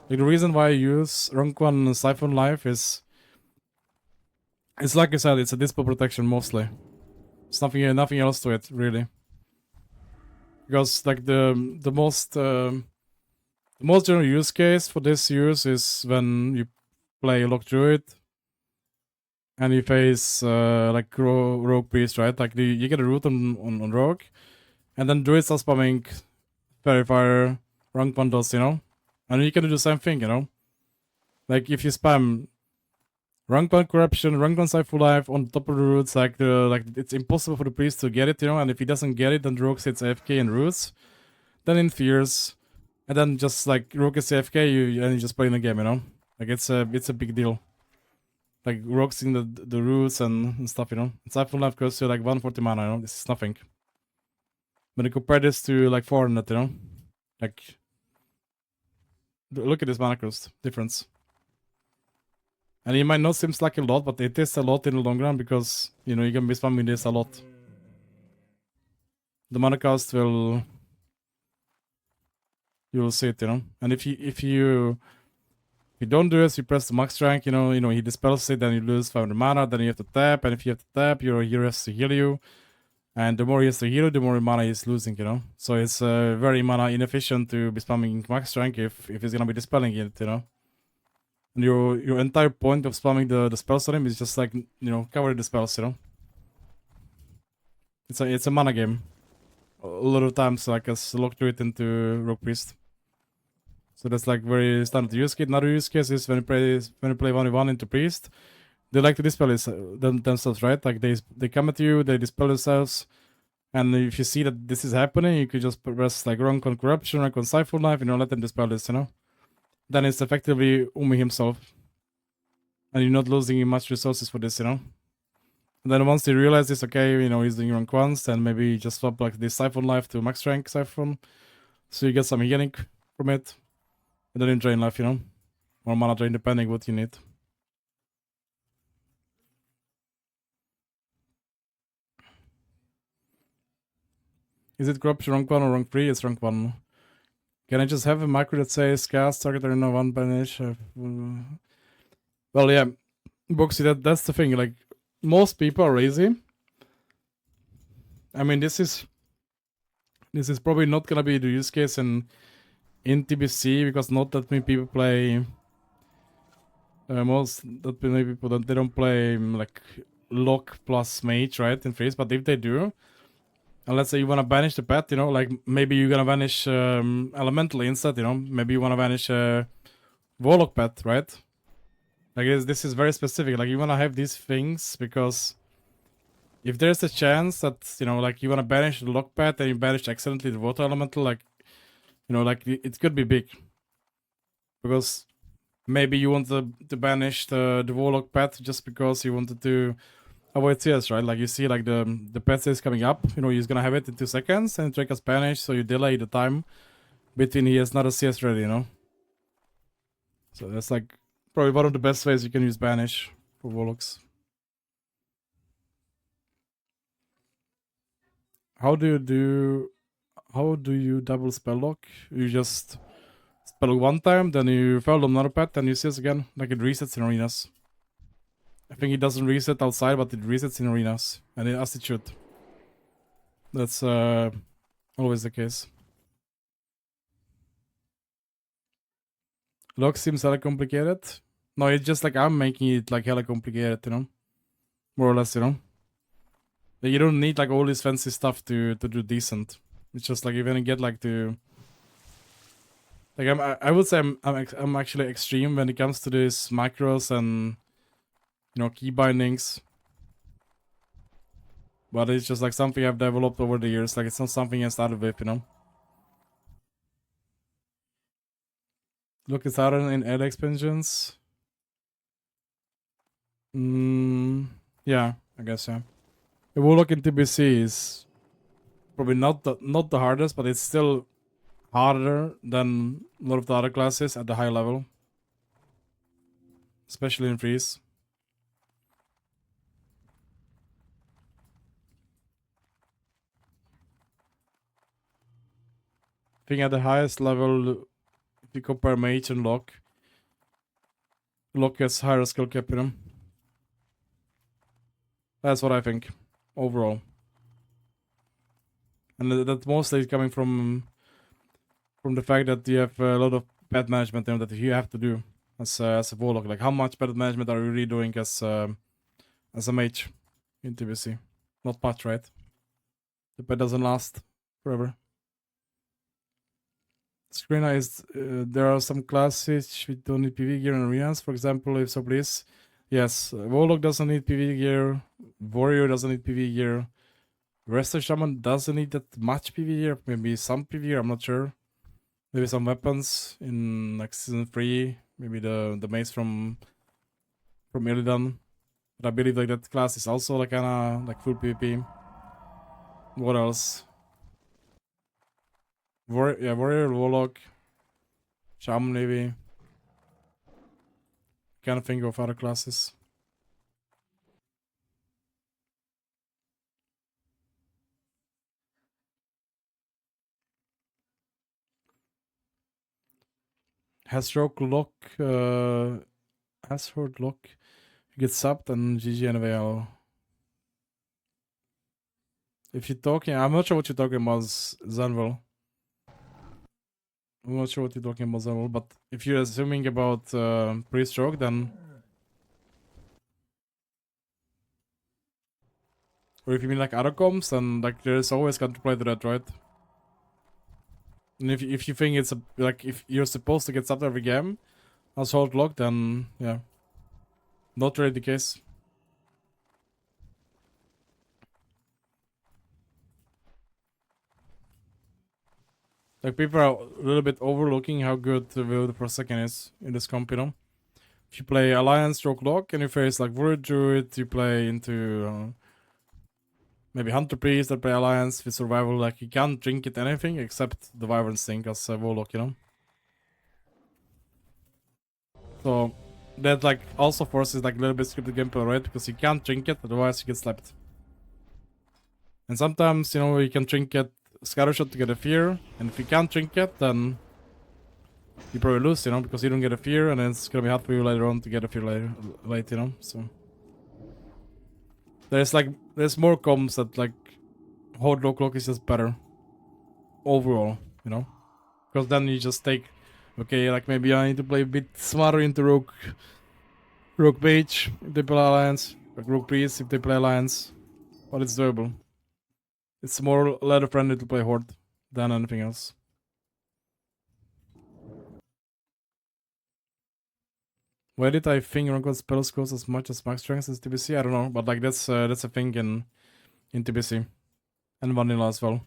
Like, the reason why I use rank 1 Siphon Life is... It's like I said, it's a dispo protection mostly. It's nothing else to it, really. Because, like, the most general use case for this use is when you play Lock Druid and you face like Rogue Priest, right? Like you get a root on Rogue, and then Druids are spamming Verifier, rank 1 does, you know? And you can do the same thing, you know? Like if you spam rank 1 Corruption, rank 1 Cypher Life on top of the roots, like it's impossible for the Priest to get it, you know? And if he doesn't get it, then Rogue sits AFK and roots, then in fears. And then just like Rogue is AFK, you just play in the game, you know? Like it's a big deal. Like Rogue's in the roots and stuff, you know? It's Cypher Life goes to like 140 mana, you know? This is nothing. When you compare this to like 400, you know? Like, look at this mana cost difference. And it might not seem like a lot, but it is a lot in the long run because, you know, you can be spamming this a lot. The mana cost will... You will see it, you know? And if you don't do this, you press the max rank, you know, he dispels it, then you lose 500 mana, then you have to tap, and if you have to tap, your hero has to heal you. And the more he has to heal, the more mana he's losing, you know? So it's very mana inefficient to be spamming max rank if he's gonna be dispelling it, you know? And your entire point of spamming the spells on him is just like, you know, cover the spells, you know? It's a mana game. A lot of times, like, as Lock Druid into Rogue Priest. So that's like very standard use case. Another use case is when you play 1v1 into Priest, they like to dispel themselves, right? Like they come at you, they dispel themselves, and if you see that this is happening, you could just press like rank on Corruption, rank on Cypher Life, and let them dispel this, you know? Then it's effectively Umi himself. And you're not losing much resources for this, you know? And then once they realize this, okay, you know, he's doing rank 1s, then maybe you just swap like this Siphon Life to max rank Siphon. So you get some healing from it. And then you drain life, you know? Or mana drain, depending what you need. Is it Corruption rank 1 or rank 3? It's rank 1. Can I just have a macro that says cast target or no 1 banish? Well, yeah. Boxy, that's the thing. Like, most people are lazy. I mean, this is probably not gonna be the use case in TBC because not that many people play. That many people they don't play like lock plus mage, right, in freeze. But if they do, and let's say you wanna banish the pet, you know, like maybe you're gonna banish elemental instead, you know, maybe you wanna banish warlock pet, right? Like this is very specific. Like you wanna have these things because if there's a chance that, you know, like you wanna banish the lock pet and you banish accidentally the water elemental, like, you know, like it could be big. Because maybe you want to banish the warlock pet just because you wanted to avoid CS, right? Like you see like the pet is coming up, you know, he's gonna have it in 2 seconds and Drake has banished, so you delay the time between he has not a CS ready, you know? So that's like probably one of the best ways you can use banish for warlocks. How do you double spell lock? You just spell one time, then you follow another pet, then you CS again. Like it resets in arenas. I think it doesn't reset outside, but it resets in arenas. And as it should. That's always the case. Lock seems hella complicated. No, it's just like I'm making it like hella complicated, you know? More or less, you know? Like, you don't need like all this fancy stuff to do decent. It's just like you're gonna get like to... Like I would say I'm actually extreme when it comes to these macros and, you know, key bindings. But it's just like something I've developed over the years. Like it's not something I started with, you know? Look, it's out in ad expansions. Yeah, I guess, yeah. The warlock in TBC is probably not the hardest, but it's still harder than a lot of the other classes at the high level. Especially in freeze. I think at the highest level, if you compare mage and lock has higher skill cap, you know. That's what I think, overall. And that mostly is coming from the fact that you have a lot of bad management, you know, that you have to do as a warlock. Like, how much bad management are you really doing as a mage in TBC? Not much, right? The pet doesn't last forever. Scryna is there are some classes we don't need PV gear in arenas. For example, if so, please. Yes, warlock doesn't need PV gear. Warrior doesn't need PV gear. Resto shaman doesn't need that much PV gear. Maybe some PV gear. I'm not sure. Maybe some weapons in like season 3. Maybe the mace from Illidan. But I believe like that class is also like kinda like full PvP. What else? Warrior, warlock, shaman maybe. Can't think of other classes. Hasrock lock, Hasrock lock. You get subbed and GG anyway. If you're talking, I'm not sure what you're talking about, Zanvil. I'm not sure what you're talking about, Zanvil, but if you're assuming about pre-stroke, then... Or if you mean like other comps, then like there's always counterplay to that, right? And if you think it's like if you're supposed to get subbed every game, assault lock, then yeah, not really the case. Like people are a little bit overlooking how good the build per second is in this comp, you know. If you play Alliance stroke lock and you face like Warrior Druid, you play into maybe Hunter Priest that play Alliance with Survival, like you can't drink it anything except the Wyvern Stink as a Warlock, you know. So that like also forces like a little bit scripted gameplay, right? Because you can't drink it, otherwise you get slapped. And sometimes, you know, you can trinket Scattershot to get a fear, and if you can't trinket, then you probably lose, you know, because you don't get a fear, and then it's gonna be hard for you later on to get a fear late, you know. So there's more comms that like Horde low clock is just better overall, you know, because then you just take, okay, like maybe I need to play a bit smarter into Rogue Page if they play Alliance, like Rogue Priest if they play Alliance, but it's doable. It's more ladder friendly to play Horde than anything else. Why did I think Runcorn spell scores as much as max strength in TBC? I don't know, but like that's a thing in TBC and vanilla as well.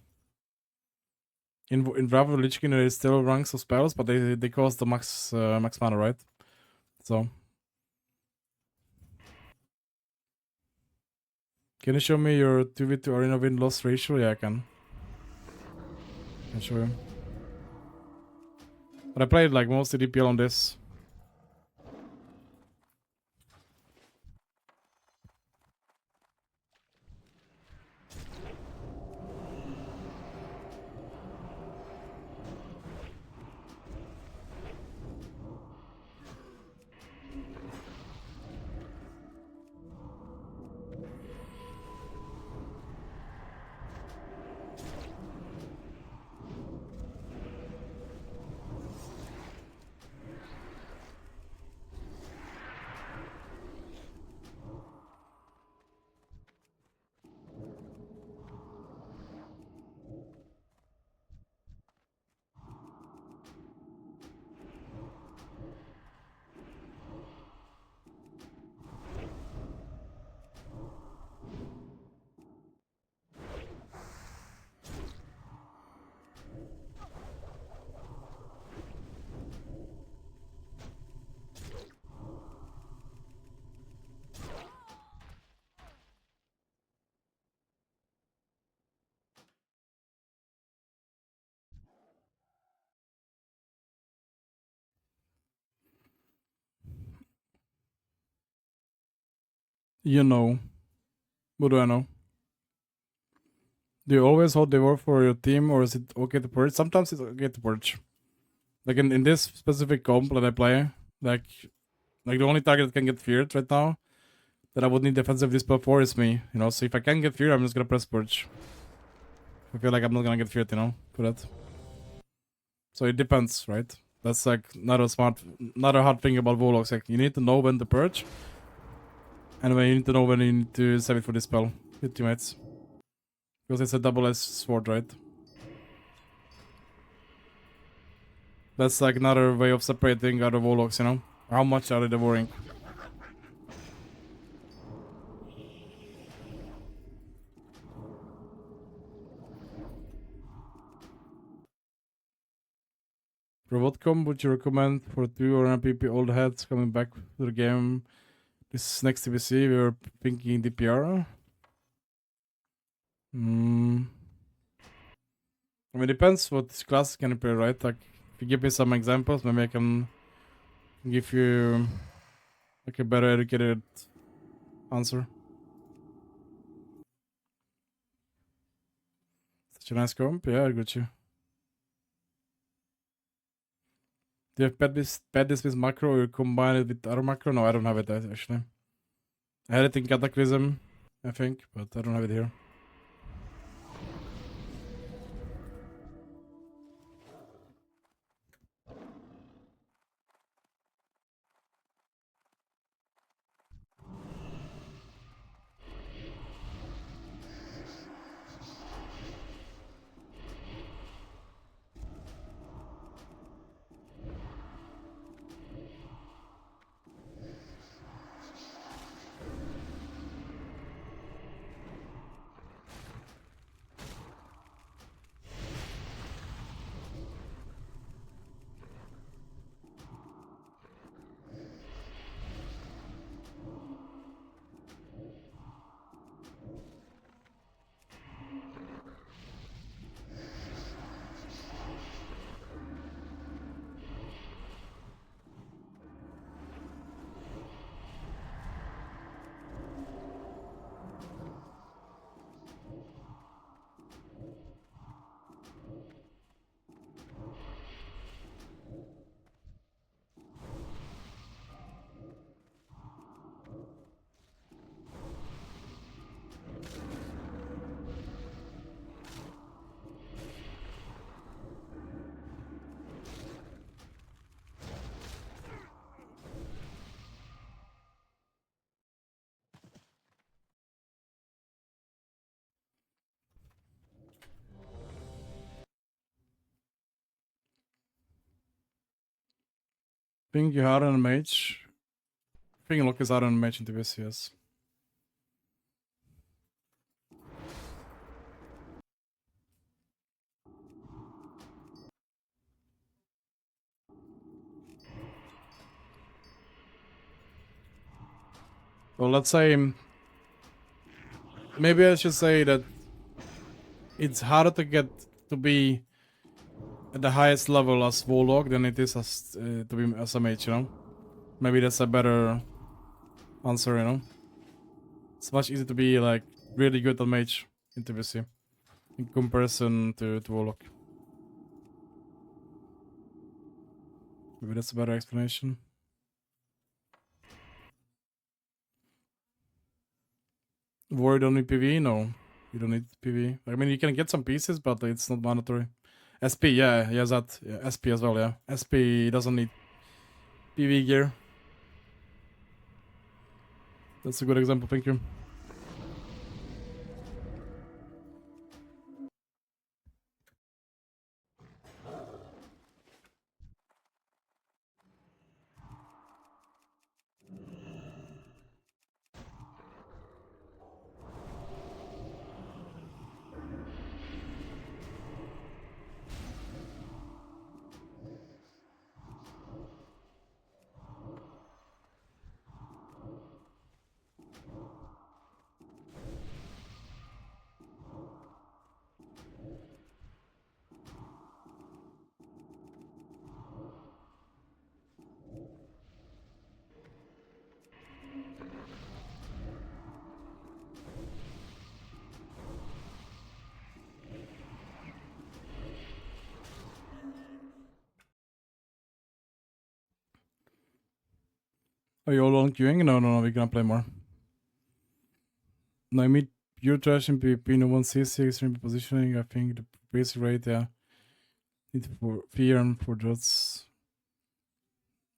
In Bravo Lich King there is still ranks of spells, but they cost the max mana, right? So can you show me your 2v2 arena win loss ratio? Yeah, I can show you. But I played like mostly DPL on this. You know. What do I know? Do you always hold the war for your team, or is it okay to purge? Sometimes it's okay to purge. Like in this specific comp that I play, like the only target that can get feared right now that I would need defensive dispel for is me, you know. So if I can get feared, I'm just gonna press purge. I feel like I'm not gonna get feared, you know, for that. So it depends, right? That's like not a hard thing about warlocks. Like you need to know when to purge, and when you need to know when you need to save it for dispel with teammates, because it's a double-edged sword, right? That's like another way of separating other warlocks, you know? How much are they devouring? For what comp would you recommend for 2 or NPP old heads coming back to the game this next TBC? We were thinking DPR. I mean, it depends what class can you play, right? Like, if you give me some examples, maybe I can give you like a better educated answer. Such a nice comp. Yeah, I got you. Do you have pad this with macro or you combine it with other macro? No, I don't have it actually. I had it in Cataclysm, I think, but I don't have it here. Think you had on mage. Think look is out on mage in TBS, yes. Well, let's say maybe I should say that it's harder to get to be at the highest level as warlock than it is as to be as a mage, you know. Maybe that's a better answer, you know. It's much easier to be like really good at mage in TBC in comparison to warlock. Maybe that's a better explanation. Warrior don't need PV? No, you don't need PV. I mean, you can get some pieces, but it's not mandatory. SP, yeah, he has that. Yeah, SP as well, yeah. SP doesn't need PV gear. That's a good example, thank you. Are you all on queuing? No, we cannot play more. No, I mean pure trash in PvP, no one sees extreme positioning. I think the basic rate, yeah. Need for fear and for just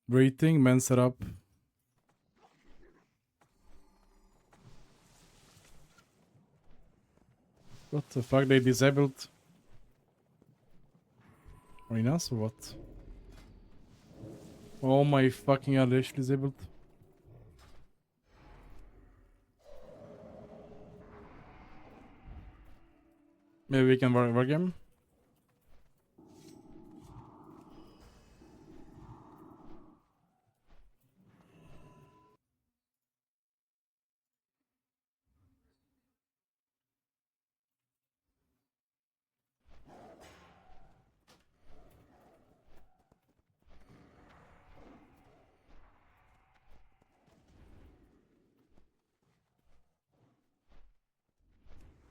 rating, man setup. What the fuck? They disabled arenas or what? Oh my fucking god, they actually disabled. Maybe we can war game.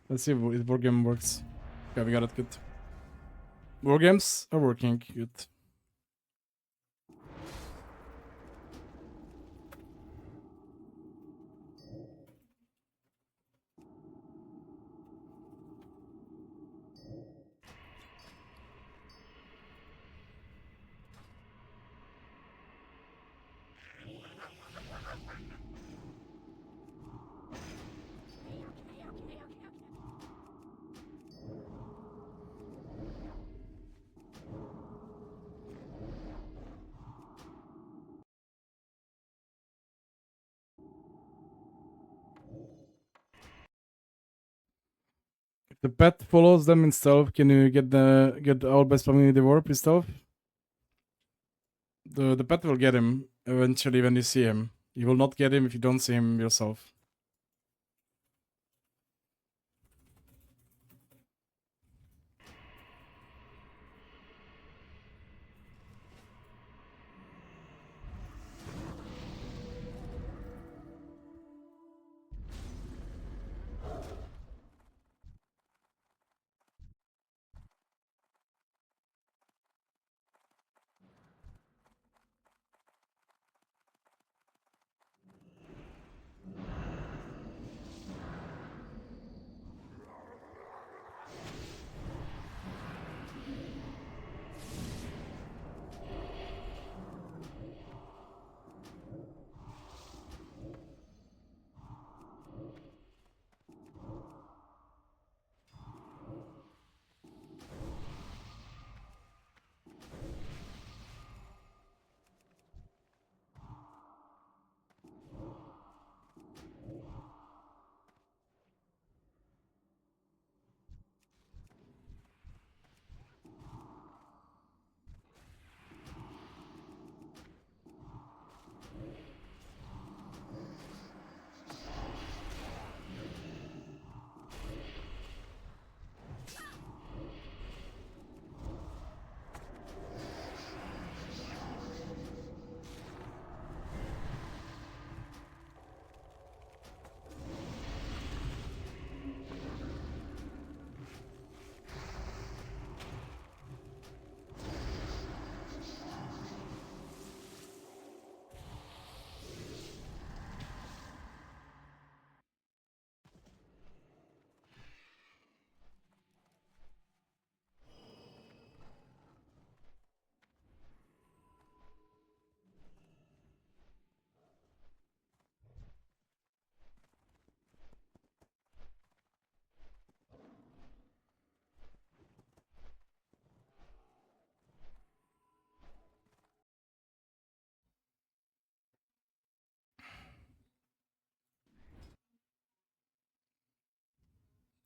Let's see if war game works. Yeah, we got it good. War games are working good. If the pet follows them in stealth, can you get out by spamming the warp in stealth? The pet will get him eventually when you see him. You will not get him if you don't see him yourself.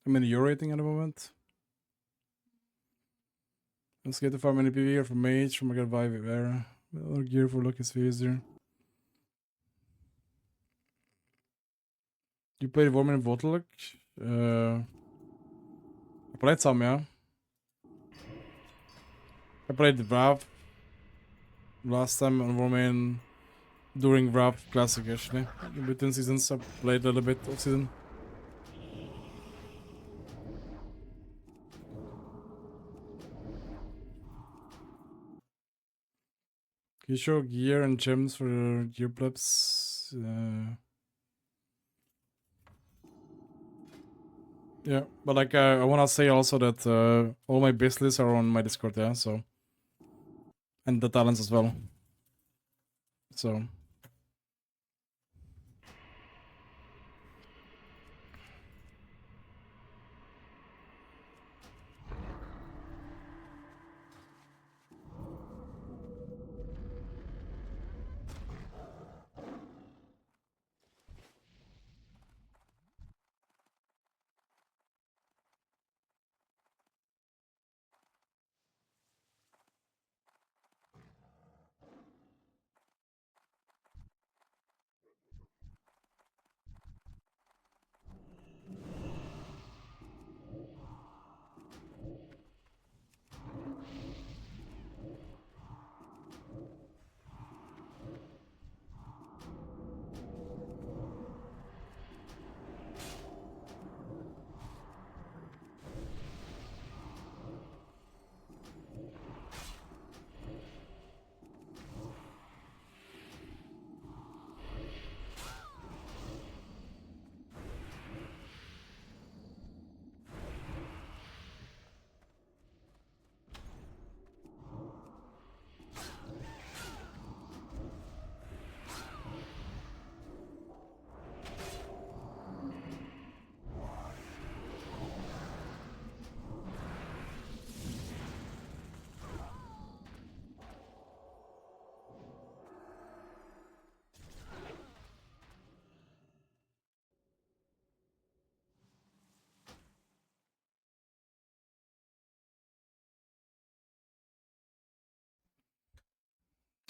How many you're rating at the moment? Let's get the farm any PV from mage, from I got Vive Vera. Or gear for luck is easier. You played Warman and Warlock? I played some, yeah. I played Wrath last time on Warman during Wrath Classic actually. Between seasons I played a little bit of season. Can you show gear and gems for gear plebs? Yeah, but like I want to say also that all my business are on my Discord, yeah. So, and the talents as well. So.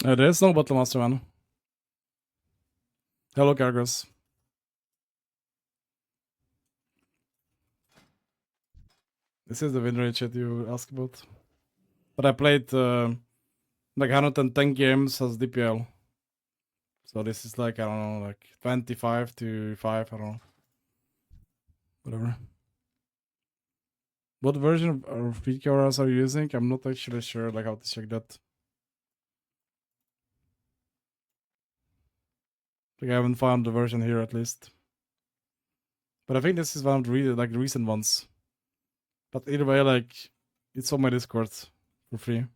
There's no Battle Master, man. Hello, Gargos. This is the win rate chat you asked about. But I played like 110 games as DPL. So this is like, I don't know, like 25 to 5, I don't know. Whatever. What version of feed cameras are you using? I'm not actually sure like how to check that. Like I haven't found the version here at least. But I think this is one of the like recent ones. But either way, like it's on my Discord for free. You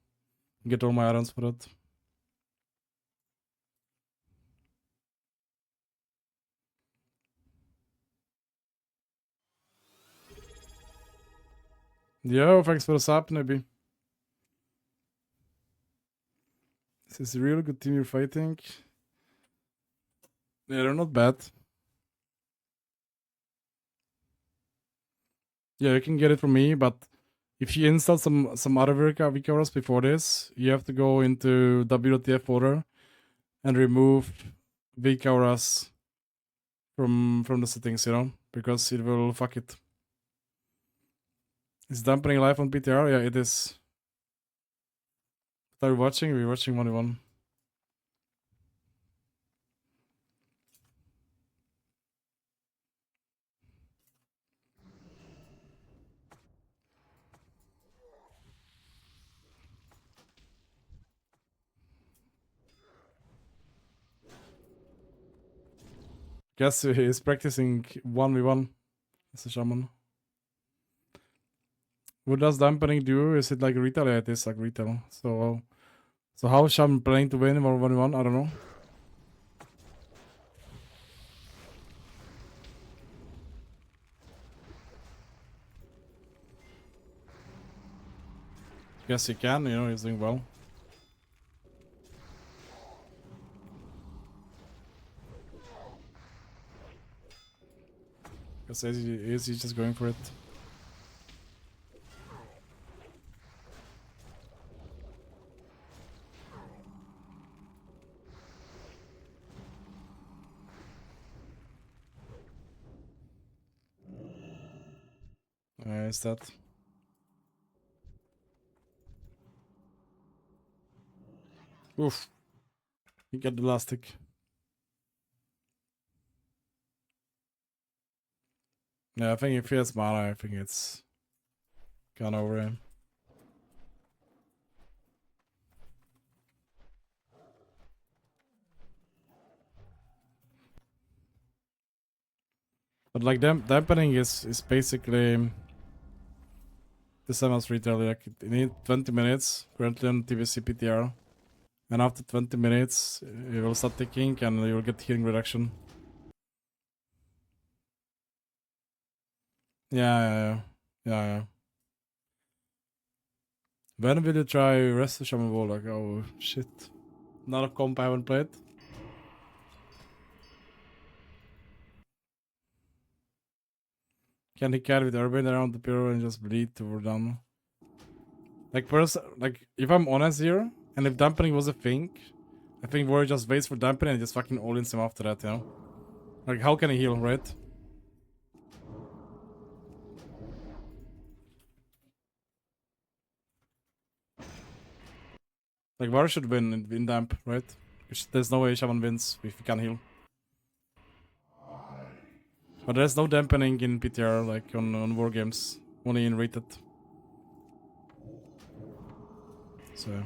can get all my items for that. Yo, thanks for the sub, maybe. This is a really good team you're fighting. Yeah, they're not bad. Yeah, you can get it from me, but if you install some other VCARs before this, you have to go into WTF folder and remove VCARs from the settings, you know, because it will fuck it. Is dampening live on PTR? Yeah, it is. Are we watching? We're watching 1v1. Guess he is practicing 1v1 as a shaman. What does dampening do? Is it like retail? Yeah, it is like retail. So how is shaman planning to win 1v1? I don't know. Guess he can, you know, he's doing well. Guess he's just going for it. Is that? Oof. He got the last tick. Yeah, I think if he has mana, I think it's gone over him. But like dampening is basically the same as retail. Like you need 20 minutes currently on TBC PTR, and after 20 minutes it will start ticking and you will get healing reduction. Yeah. When will you try Rest of Shaman Warlock? Oh shit. Another comp I haven't played. Can he carry with Urban around the pyro and just bleed till we're done? Like if I'm honest here, and if dampening was a thing, I think Warrior just waits for dampening and just fucking all-ins him after that, you know? Like how can he heal, right? Like Warrior should win in damp, right? There's no way Shaman wins if he can heal. But there's no dampening in PTR, like on war games. Only in rated. So yeah.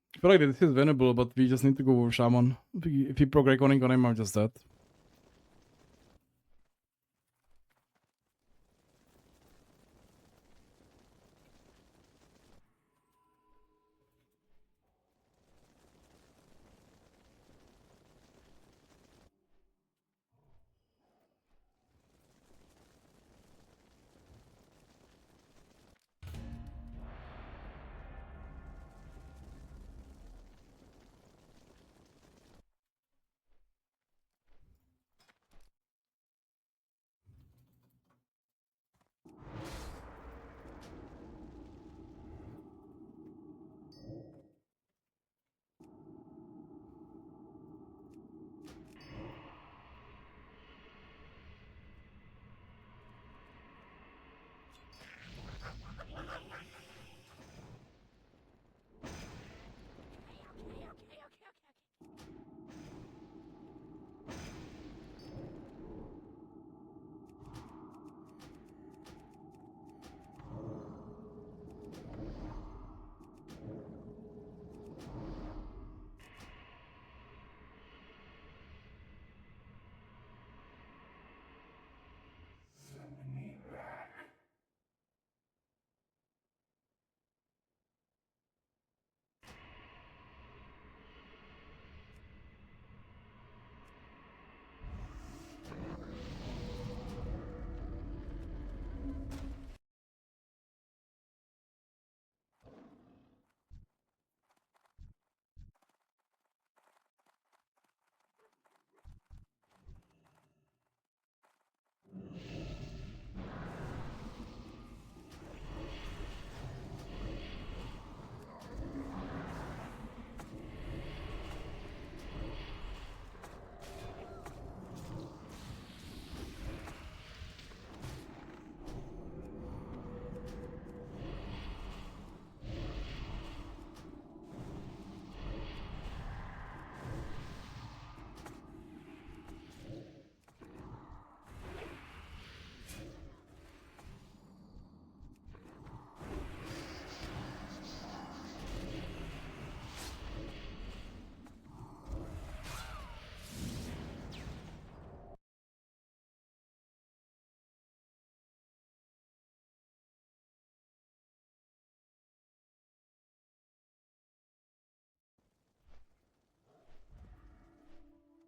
I feel like this is winnable, but we just need to go with Shaman. If he pro-Greg on him, I'm just dead.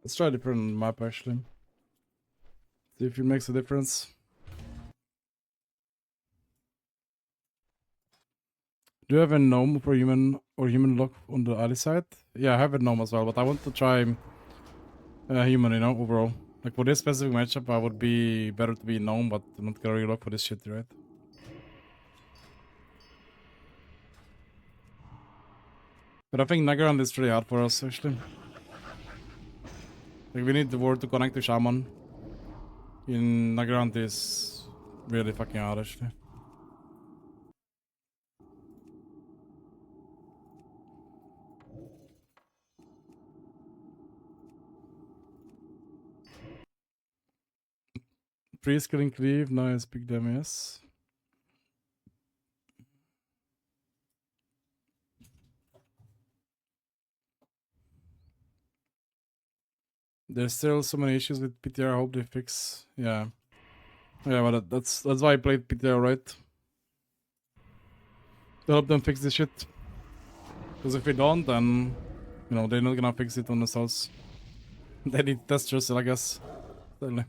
Let's try a different map actually. See if it makes a difference. Do you have a gnome for human or human lock on the other side? Yeah, I have a gnome as well, but I want to try human, you know, overall. Like for this specific matchup, I would be better to be gnome, but I'm not gonna really look for this shit, right? But I think Nagaran is really hard for us, actually. Like we need the ward to connect to Shaman. In Nagrand is really fucking hard, actually. Pre-skilling cleave, nice, big damage. There's still so many issues with PTR. I hope they fix. Yeah, but that's why I played PTR, right? To help them fix this shit. Because if we don't, then you know they're not gonna fix it on themselves. They need testers, I guess. Certainly.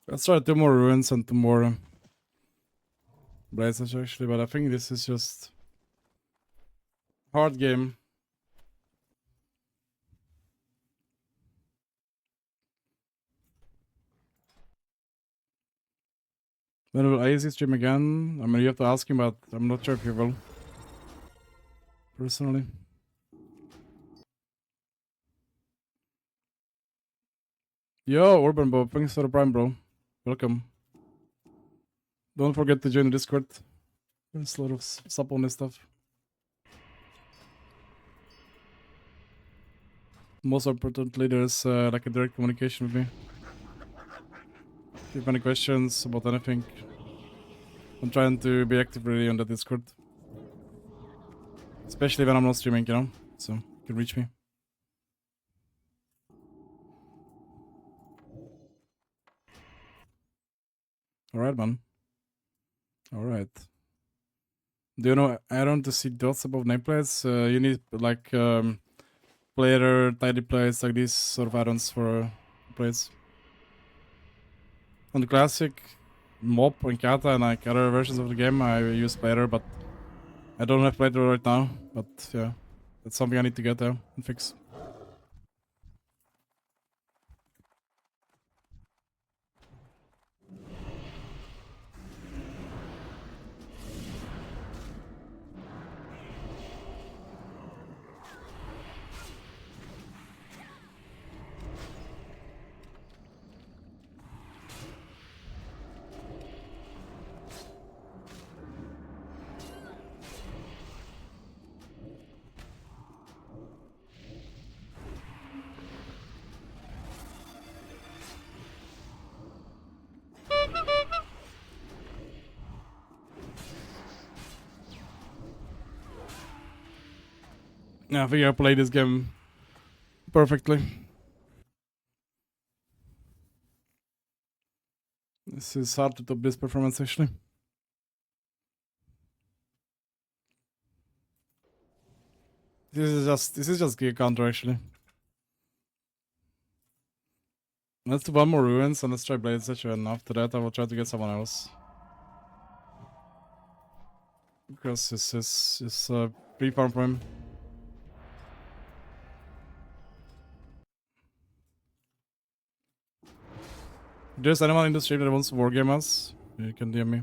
Let's try 2 more ruins and 2 more blazes actually, but I think this is just hard game. When will IC stream again? I mean, you have to ask him, but I'm not sure if he will. Personally. Yo, Urban Bob, thanks for the prime, bro. Welcome. Don't forget to join the Discord. There's a lot of sub on this stuff. Most importantly, there's like a direct communication with me. If you have any questions about anything, I'm trying to be active really on the Discord. Especially when I'm not streaming, you know? So, you can reach me. Alright, man. Alright. Do you know add-on to see dots above nameplates? You need like player tidy plates like these sort of add-ons for plates. On the classic Mop and Kata and like other versions of the game, I use Plater, but I don't have Plater right now. But yeah, that's something I need to get there and fix. Yeah, I think I played this game perfectly. This is hard to top this performance actually. This is just gear counter actually. Let's do one more ruins and let's try blade statue, and after that I will try to get someone else. Because this is pre-farm for him. If there's anyone in the stream that wants to wargame us, you can DM me.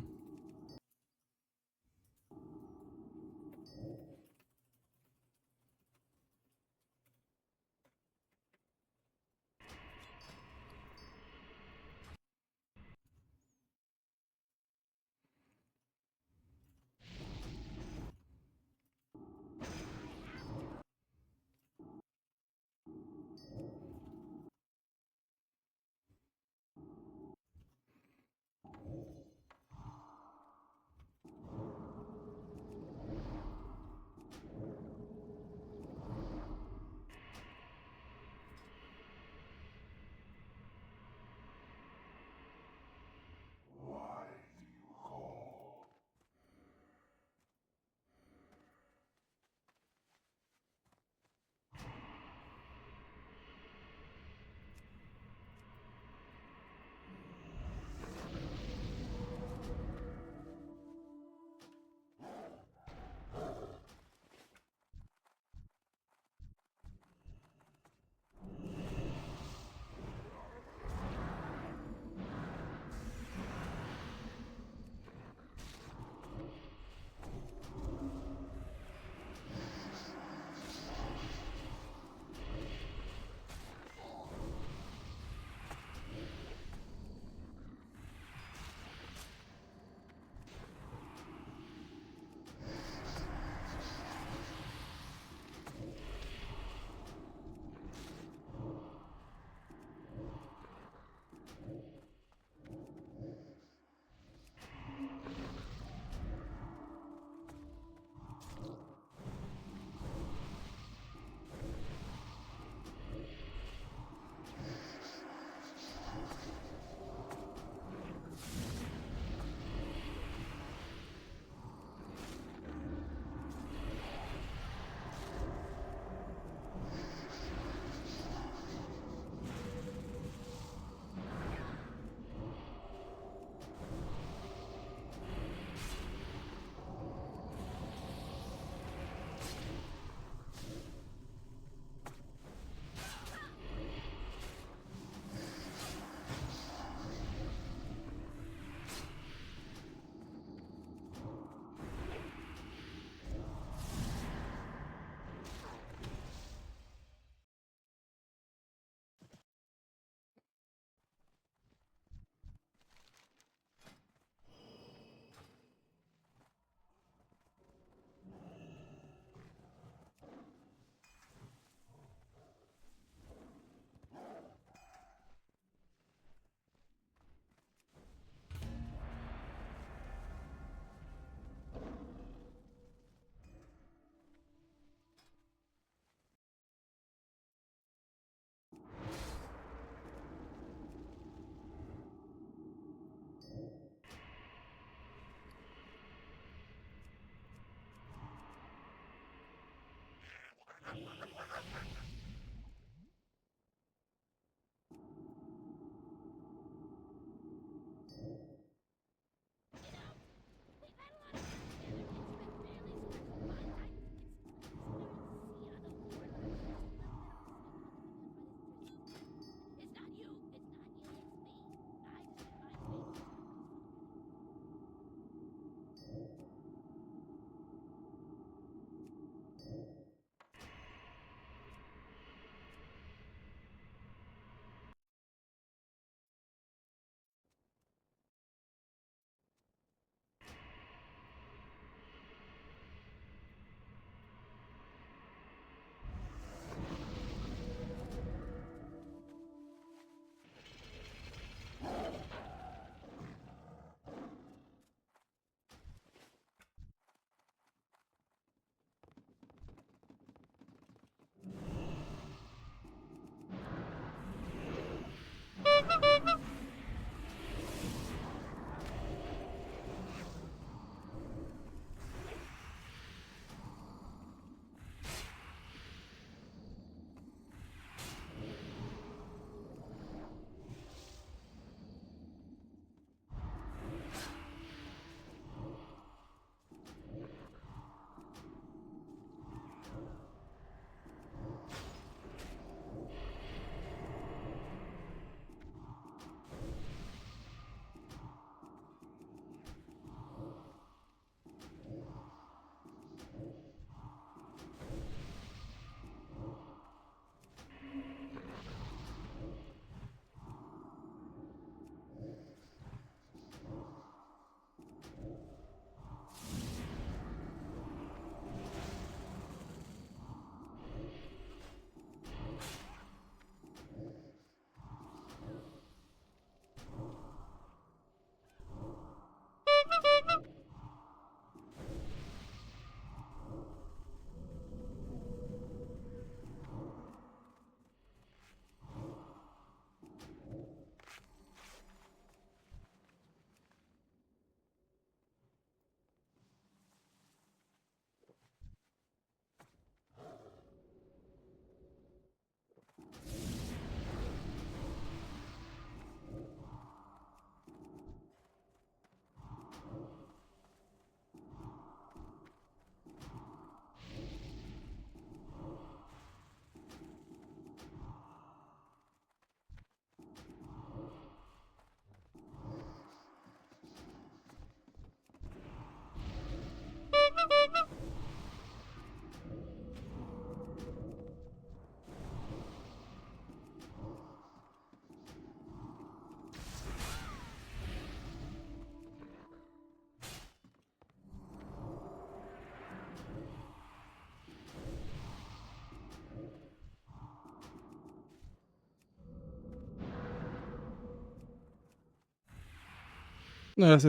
No, this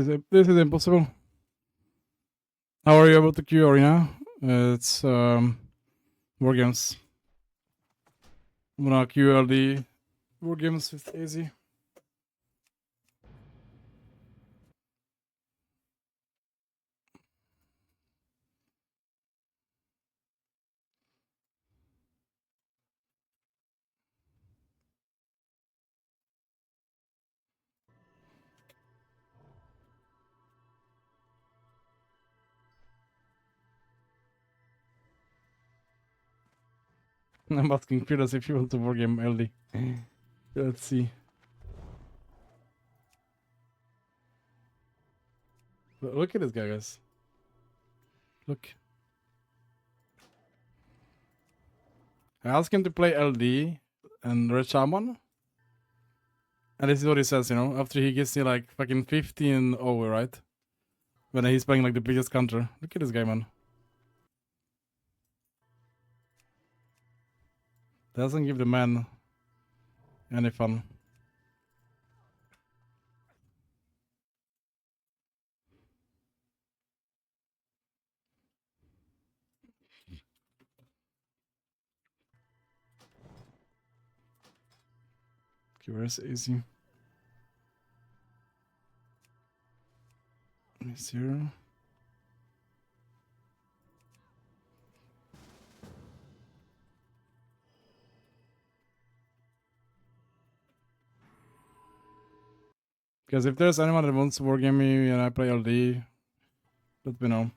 is impossible. How are you able to queue Arena? It's war games. I'm gonna QLD war games with easy. I'm asking Firas if you want to war game LD. Let's see. Look at this guy, guys. Look. I asked him to play LD and Red Shaman. And this is what he says, you know, after he gives me like fucking 15 over, right? When he's playing like the biggest counter. Look at this guy, man. Doesn't give the man any fun. Okay, where's easy? He's here. Because if there's anyone that wants to wargame me and I play LD, let me know.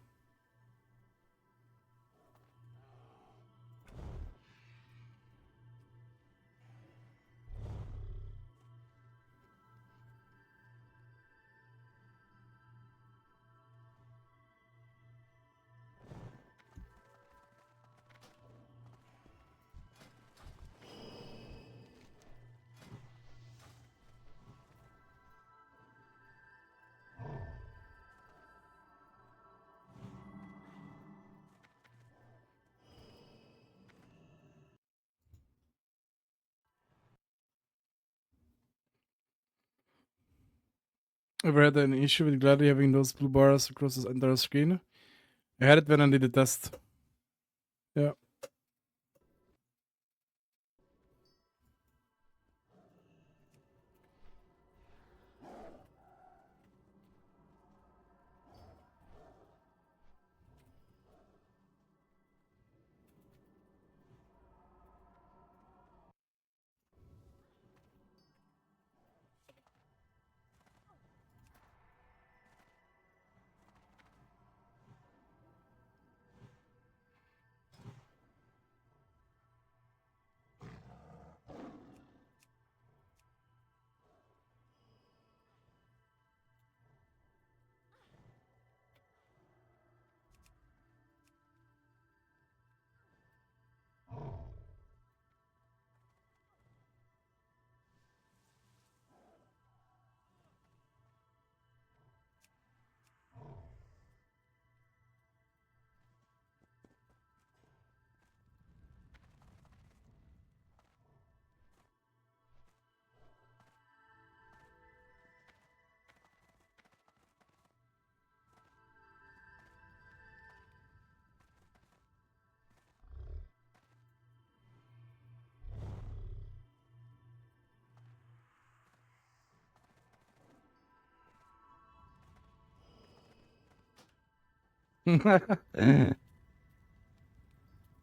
Ever had an issue with Gladly having those blue bars across the entire screen? I had it when I did the test. Yeah.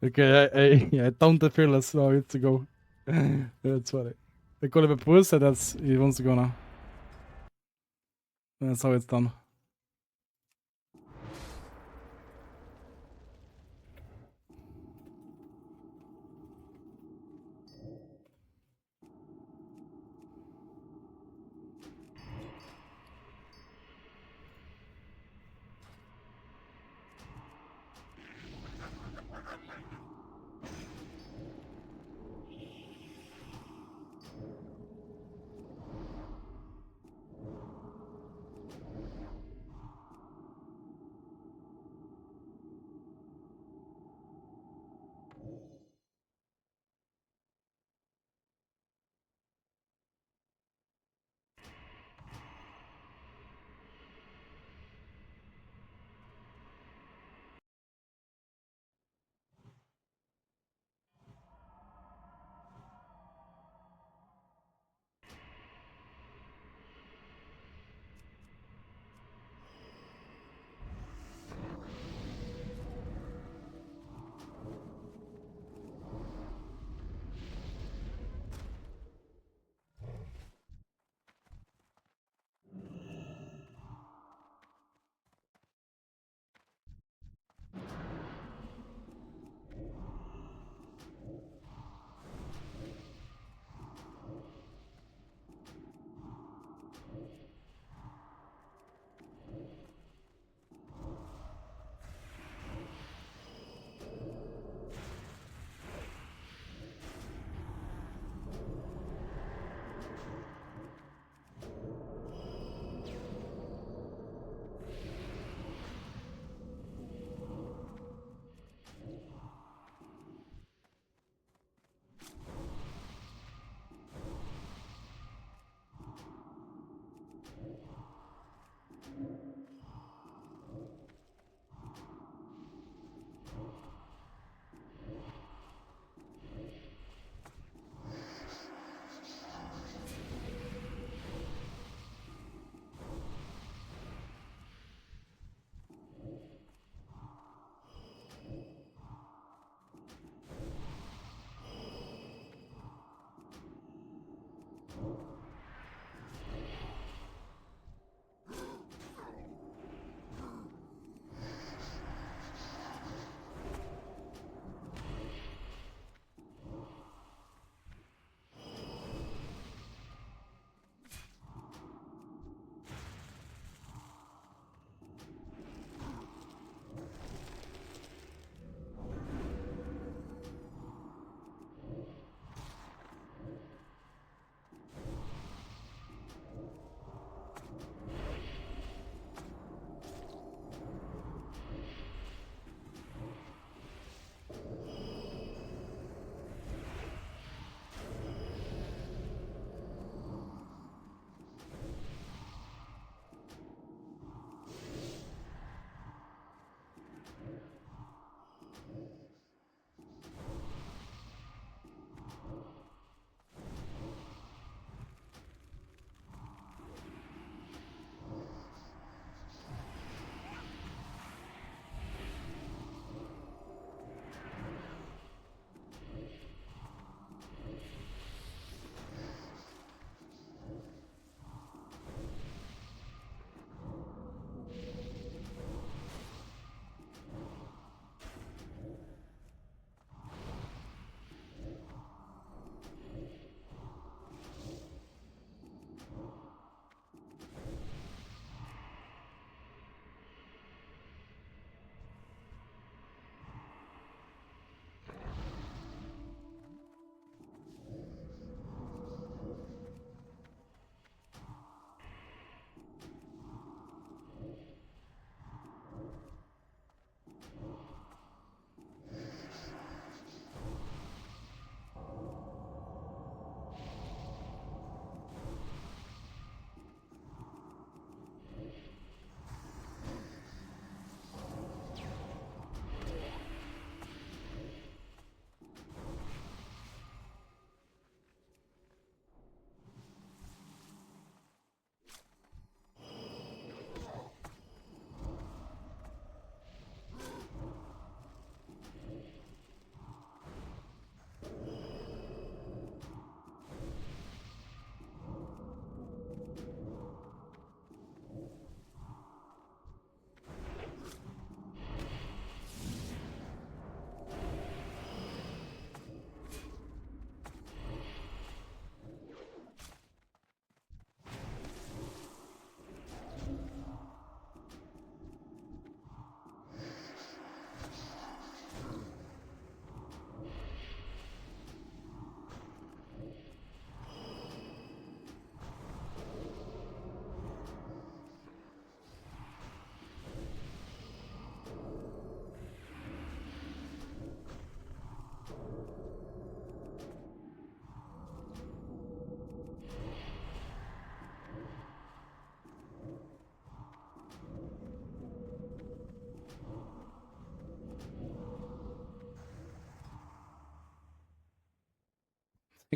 Okay, I taunted Fearless, so it's to go. That's funny. I call him a puss, and that's he wants to go now. That's how it's done.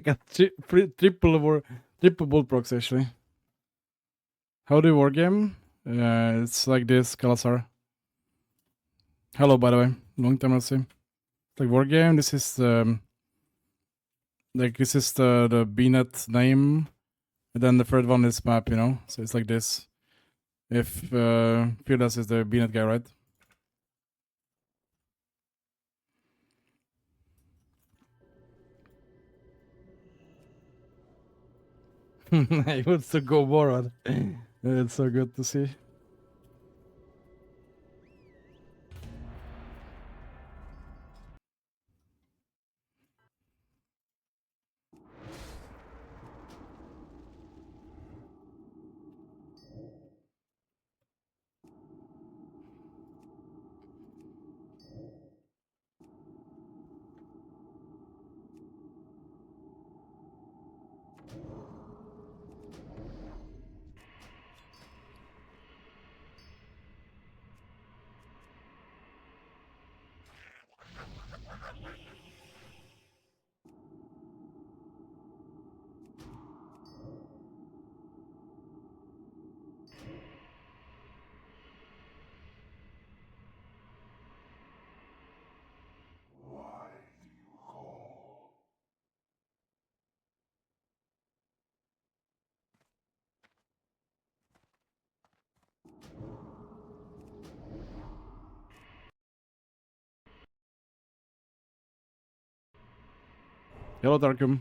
I got triple bolt procs actually. How do you wargame? It's like this, Kalasar. Hello, by the way. Long time no see. Like wargame, this is like this is the bnet name, and then the third one is map, you know. So it's like this. If Fearless is the bnet guy, right? He wants to go forward. It's so good to see. Hello, Darkum.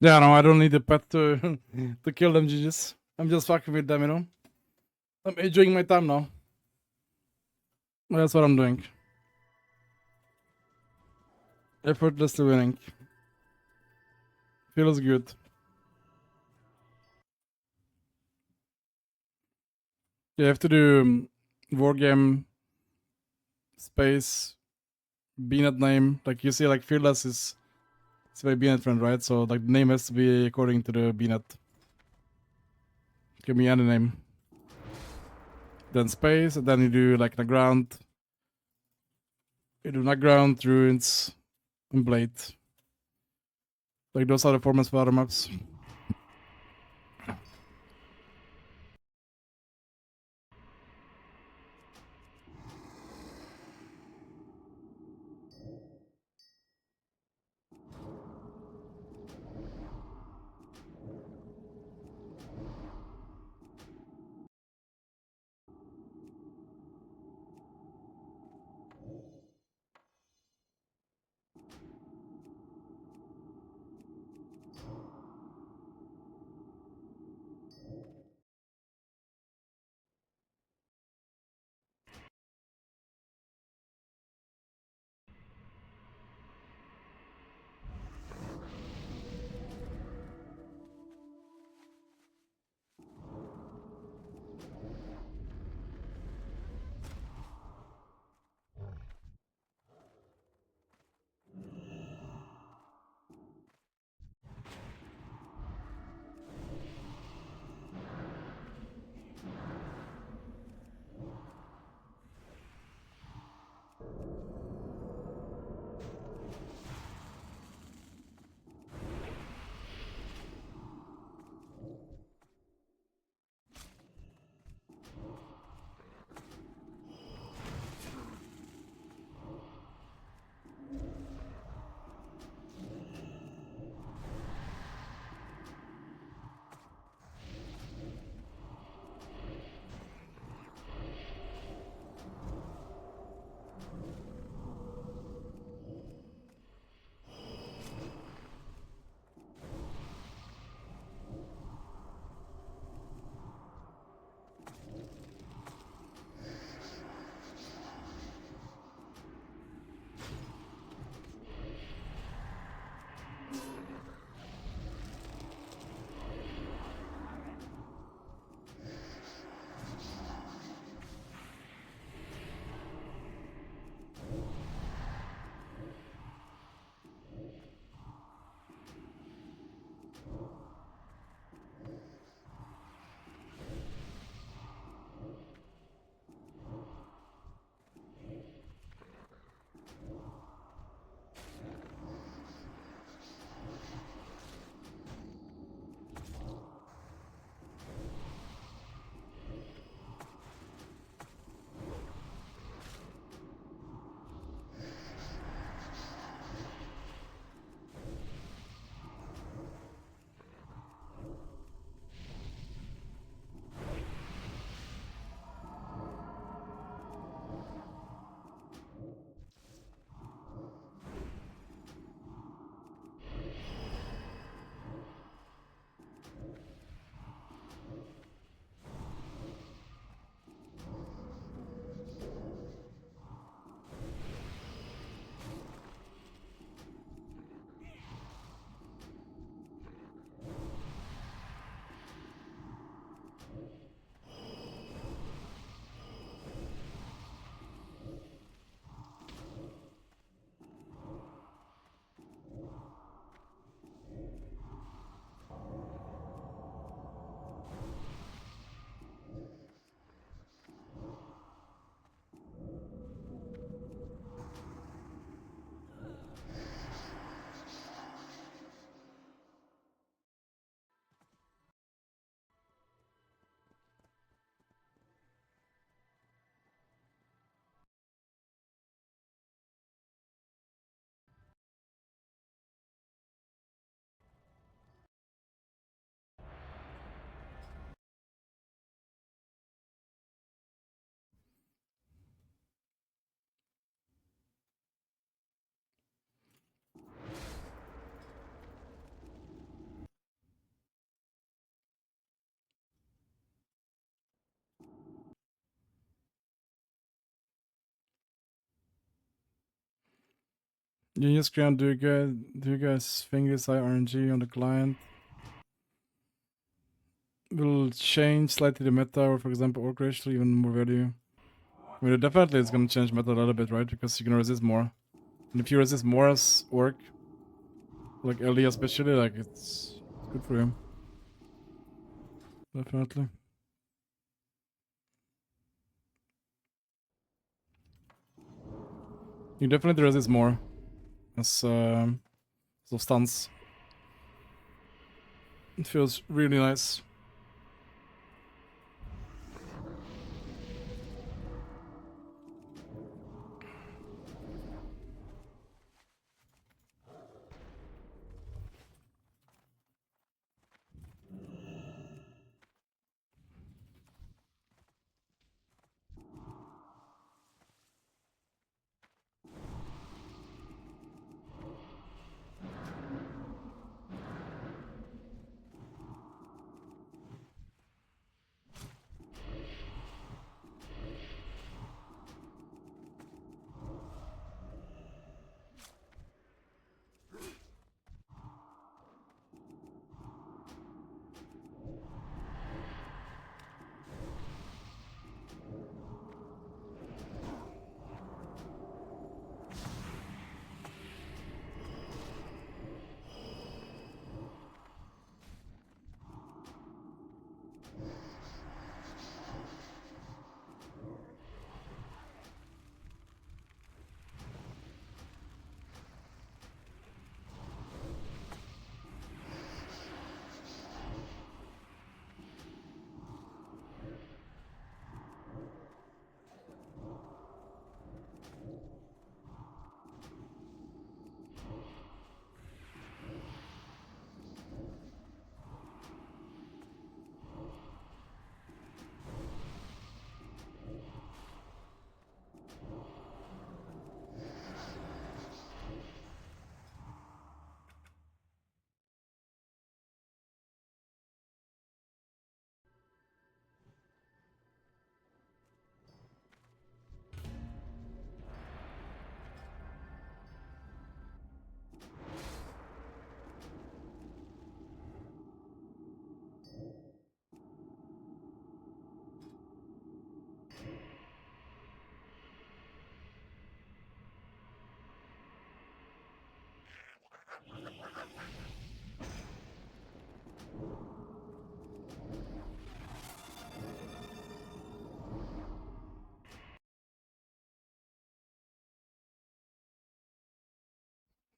Yeah, no, I don't need a pet to to kill them GGs. I'm just fucking with them, you know. I'm enjoying my time now. That's what I'm doing. Effortlessly winning. Feels good. You have to do war game space bnet name. Like you see, like fearless is it's my bnet friend, right? So like the name has to be according to the bnet. Give me any name. Then space, and then you do like the ground. You do not ground, ruins, and blade. Like those are the formats for other maps. Union Scryna, do you guys think this high RNG on the client will change slightly the meta, or for example orc ratio even more value? I mean, definitely it's gonna change meta a little bit, right? Because you can resist more. And if you resist more as orc, like LD especially, like it's good for him. Definitely. You definitely resist more as substance. It feels really nice.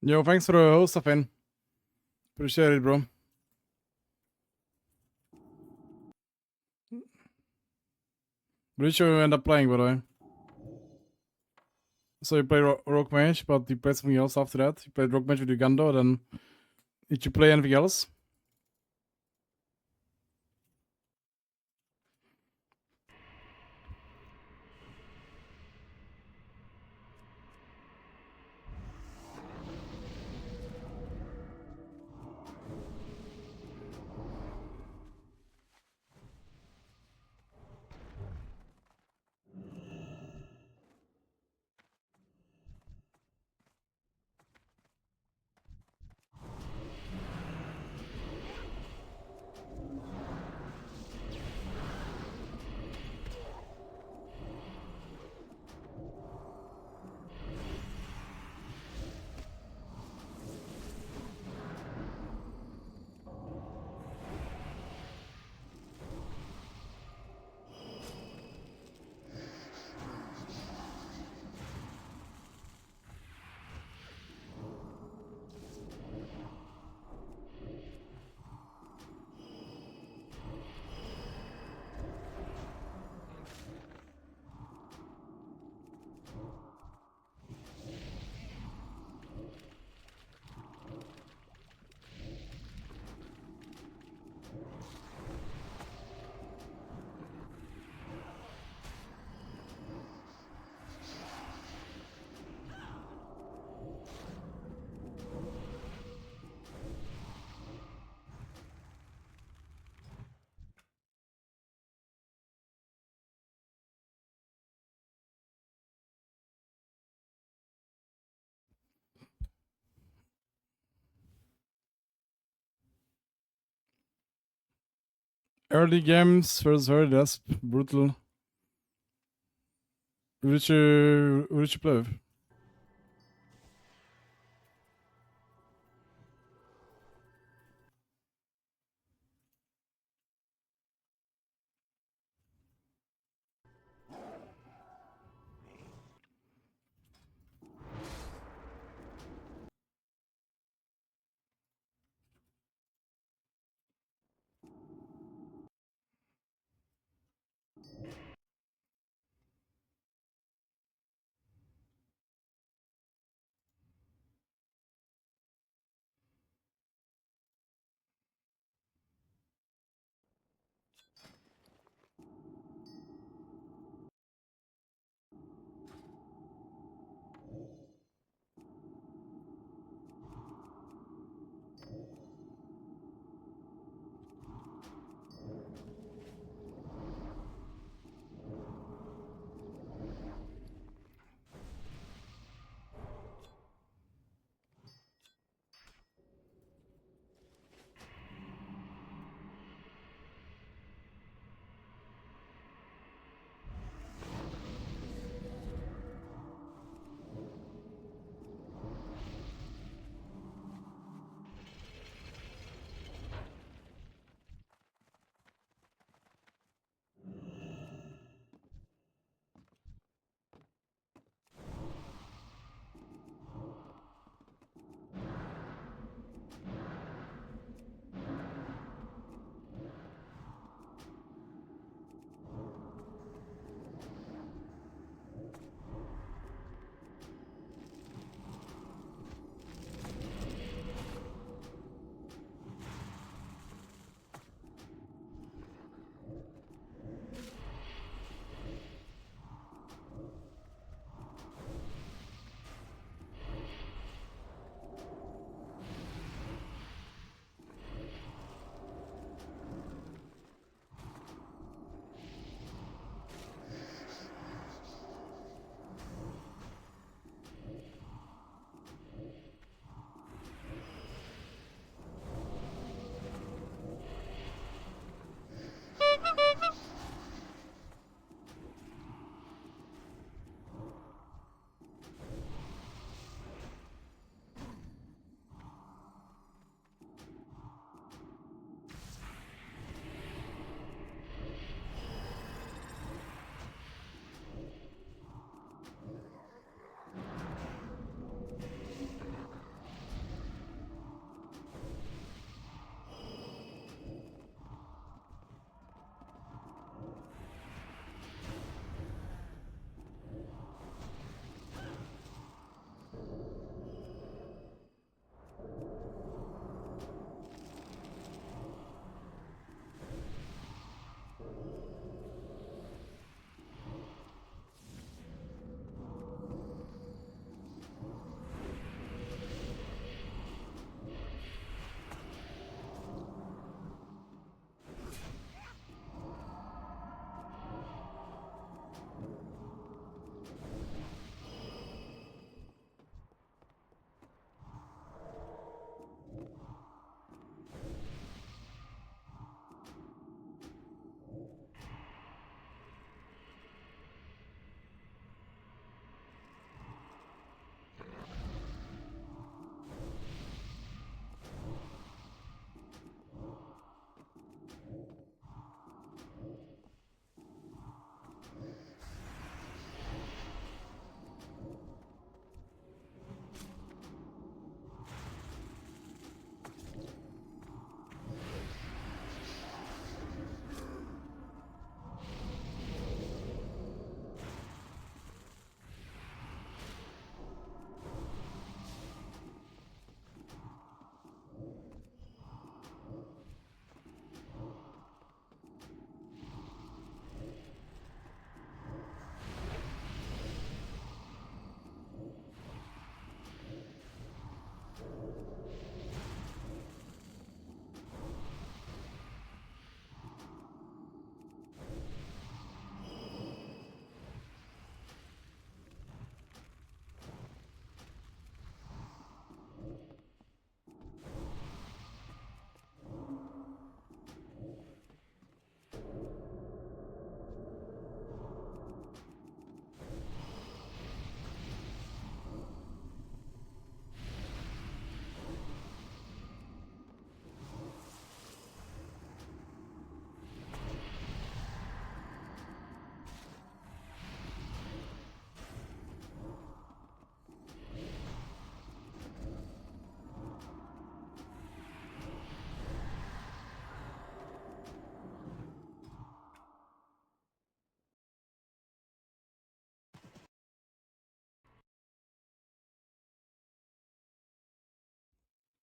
Yo, thanks for the host, Finn. Appreciate it, bro. Which you end up playing, by the way? So you play Rock Mage, but you play something else after that? You played Rock Mage with Uganda, then did you play anything else? Early games versus early, that's brutal. Who did you play with?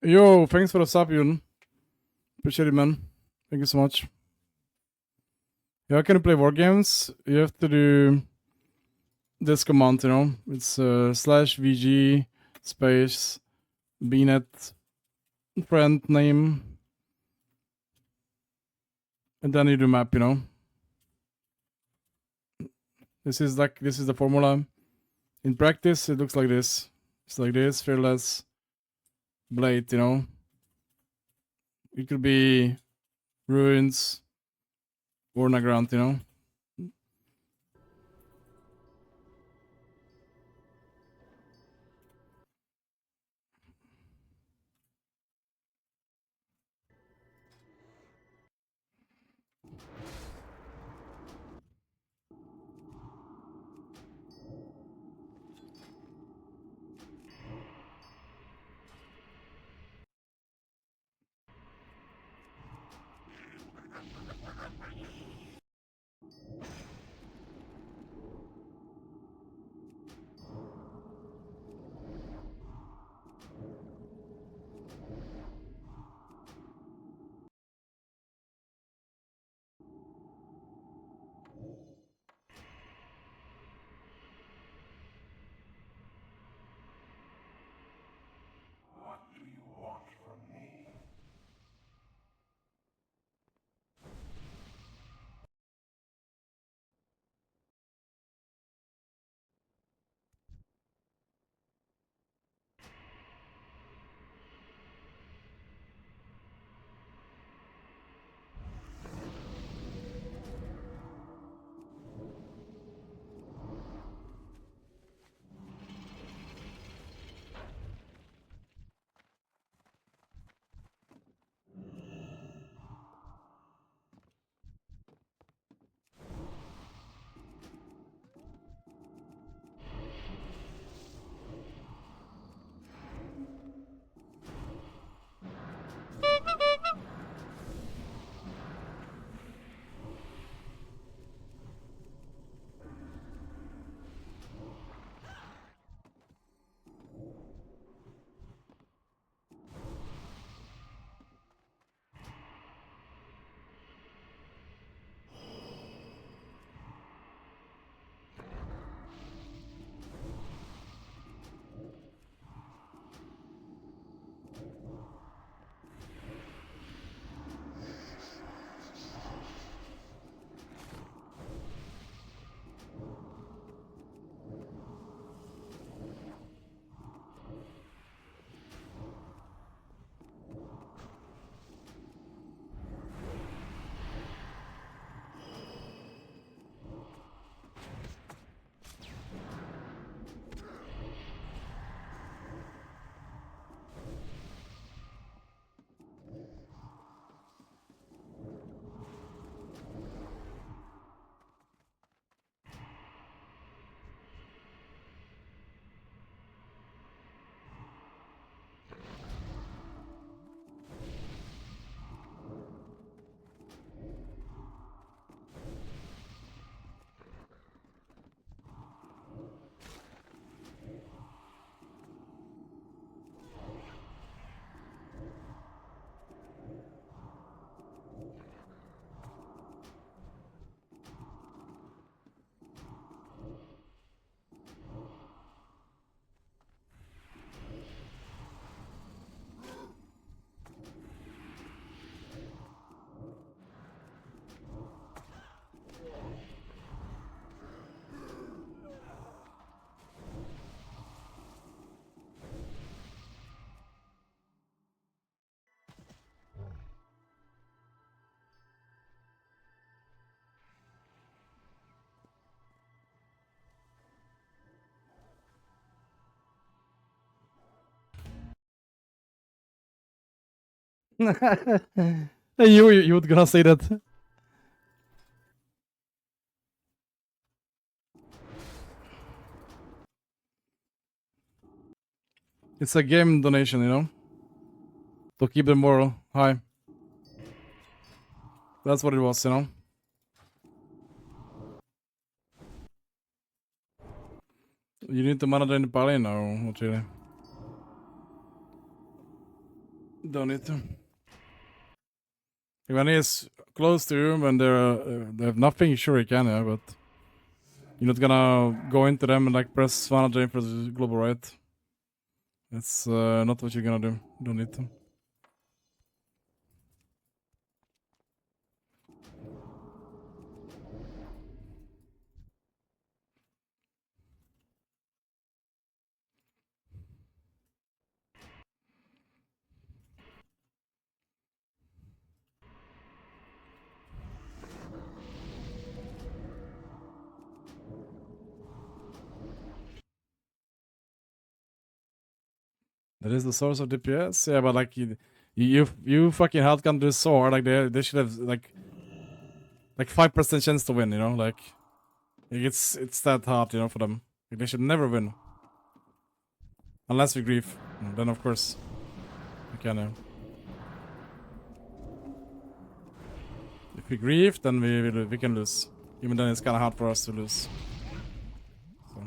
Yo, thanks for the sub, Yun. Appreciate it, man. Thank you so much. Yeah, how can you play war games? You have to do this command, you know. It's /vg space bnet friend name, and then you do map, you know. This is the formula. In practice, it looks like this. It's like this, fearless blade, you know. It could be ruins or Nagrant, you know. You would gonna say that. It's a game donation, you know? To keep the moral high. That's what it was, you know? You need to mana drain the Paladin? No, not really. Don't need to. When he's close to you and they have nothing, sure he can, yeah, but you're not gonna go into them and like press 100 for the global right. It's not what you're gonna do. Don't need to. That is the source of DPS. Yeah, but like you fucking outgunned this so hard. Like they should have like 5% chance to win. You know, like it's that hard. You know, for them. Like, they should never win unless we grief. Then of course we can. If we grief, then we can lose. Even then, it's kind of hard for us to lose. So.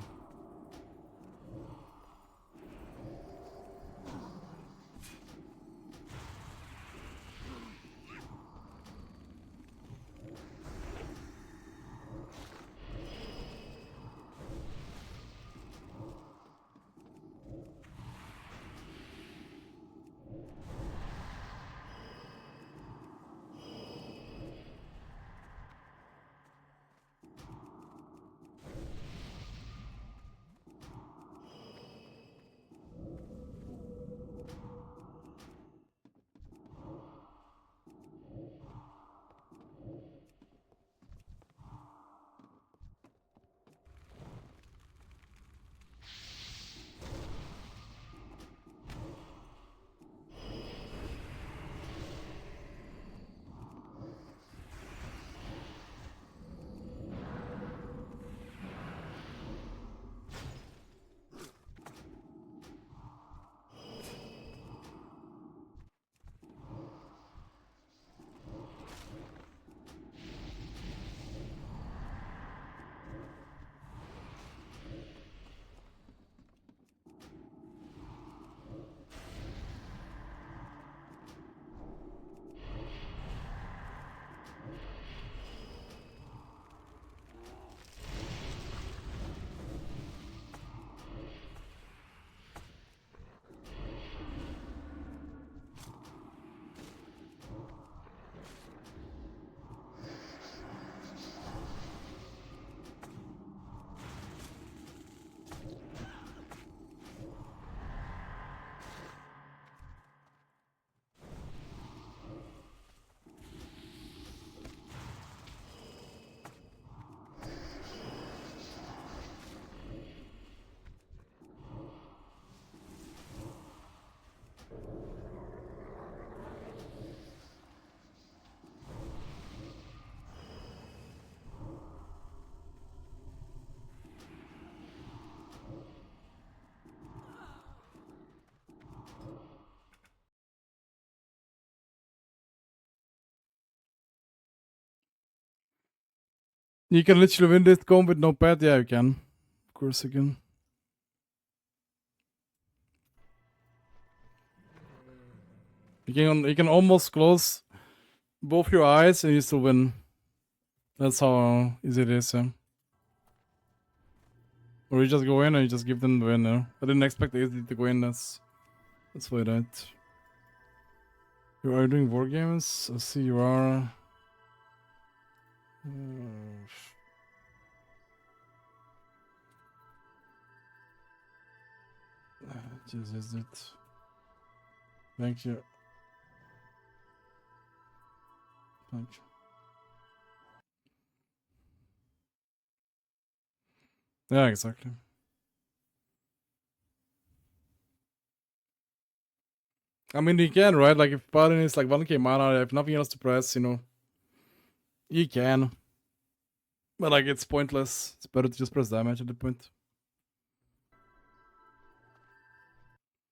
You can literally win this comb with no pet. Yeah, you can. Of course you can. You can almost close both your eyes and you still win. That's how easy it is. Yeah. Or you just go in and you just give them the win. Yeah. I didn't expect easy to go in. That's why that. You are doing war games. I see you are. Just is it. Thank you. Thank you. Yeah, exactly. I mean, you can, right? Like, if Paladin is like 1k mana, if nothing else to press, you know, you can. But, like, it's pointless. It's better to just press damage at the point.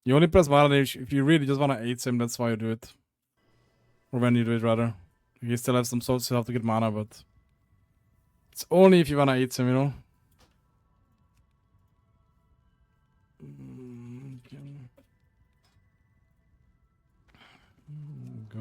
You only press mana if you really just want to 8 him, that's why you do it. Or when you do it, rather. You still have some souls, you have to get mana, but it's only if you want to 8 him, you know? Okay. Go.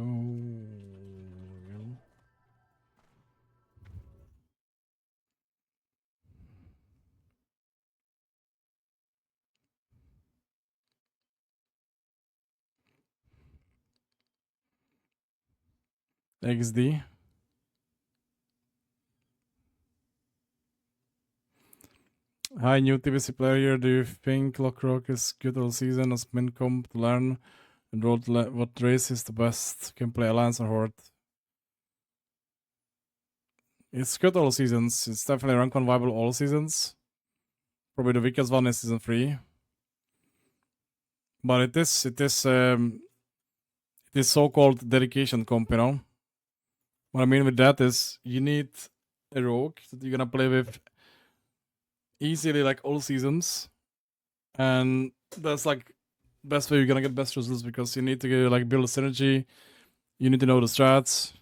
XD. Hi, new TBC player here. Do you think Lockrock is good all season as main comp to learn and what race is the best? Can play Alliance or Horde? It's good all seasons. It's definitely rank 1 viable all seasons. Probably the weakest one is season 3. But it is so-called dedication comp, you know? What I mean with that is you need a rogue that you're gonna play with easily like all seasons. And that's like best way you're gonna get best results because you need to like build a synergy. You need to know the strats.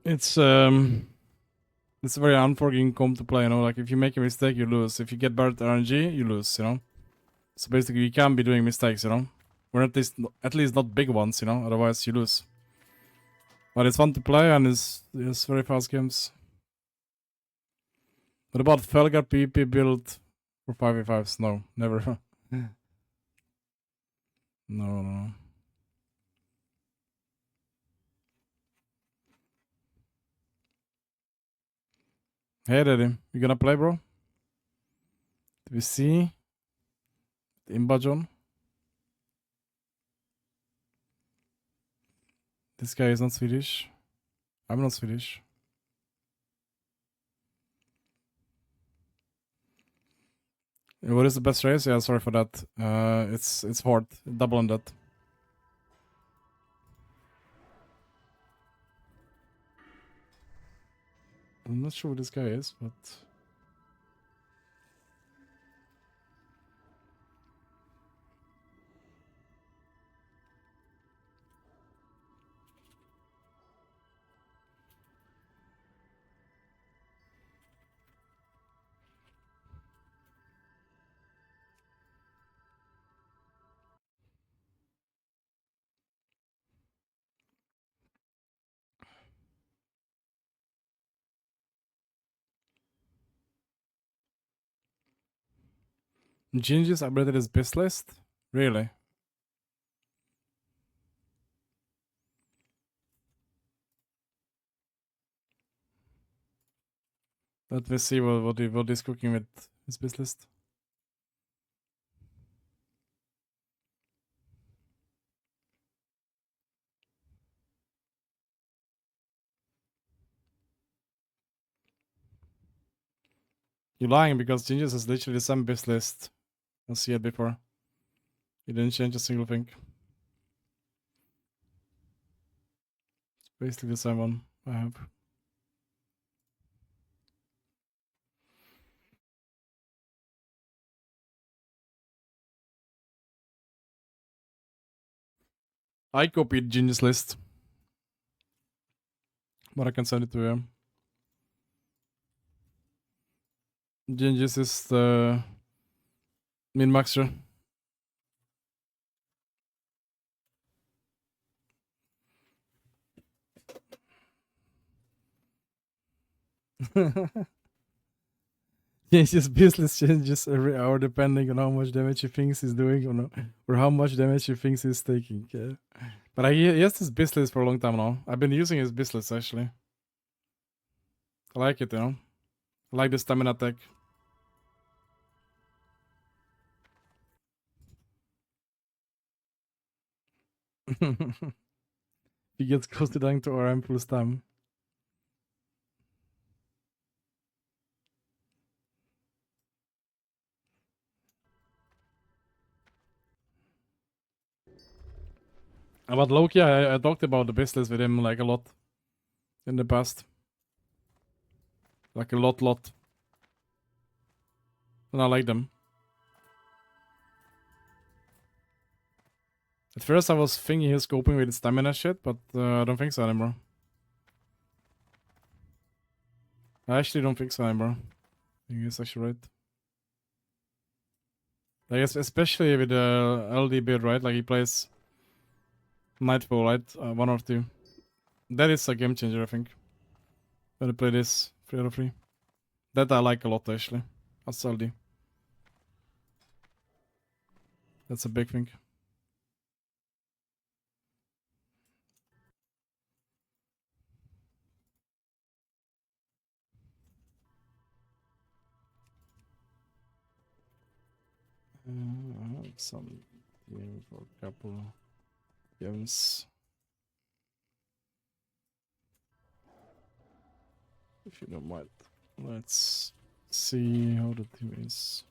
It's a very unforgiving comp to play, you know, like if you make a mistake you lose. If you get bad RNG, you lose, you know. So basically you can't be doing mistakes, you know. Or at least not big ones, you know, otherwise you lose. But it's fun to play and it's very fast games. What about Felgar PP build for 5v5s? No, never. No. Hey Daddy, you gonna play, bro? TBC? Imbajon? This guy is not Swedish. I'm not Swedish. What is the best race? Yeah, sorry for that. It's hard. Double on that. I'm not sure who this guy is, but... Gingi's upgraded his best list? Really? Let me see what he's cooking with his best list. You're lying because Gingi's is literally the same best list as he had before. He didn't change a single thing. It's basically the same one I have. I copied Gingi's list. But I can send it to you. Gingi's is the min-maxer. Gingi's business changes every hour depending on how much damage he thinks he's doing or how much damage he thinks he's taking. Yeah. But he has this business for a long time now. I've been using his business actually. I like it, you know. I like the stamina attack. He gets close to dying to RM full stam. But Loki, I talked about the business with him like a lot in the past. Like a lot. And I like them. At first I was thinking he was scoping with stamina shit, but I don't think so anymore. I actually don't think so anymore. I think he's actually right. I guess especially with the LD build, right? Like he plays Nightfall, right? One or two. That is a game changer, I think. When I play this 3 out of 3. That I like a lot actually. As LD. That's a big thing. I have some for a couple games. If you don't mind. Let's see how the team is.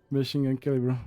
Machine gun kill, bro.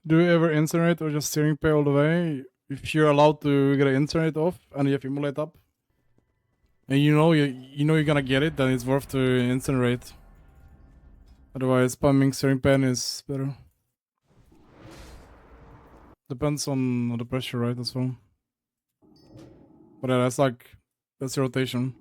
Do you ever incinerate or just steering pay all the way? If you're allowed to get an incinerate off and you have immolate up, and you know you're gonna get it, then it's worth to incinerate. Otherwise, spamming steering pen is better. Depends on the pressure, right, as well. But yeah, that's the rotation.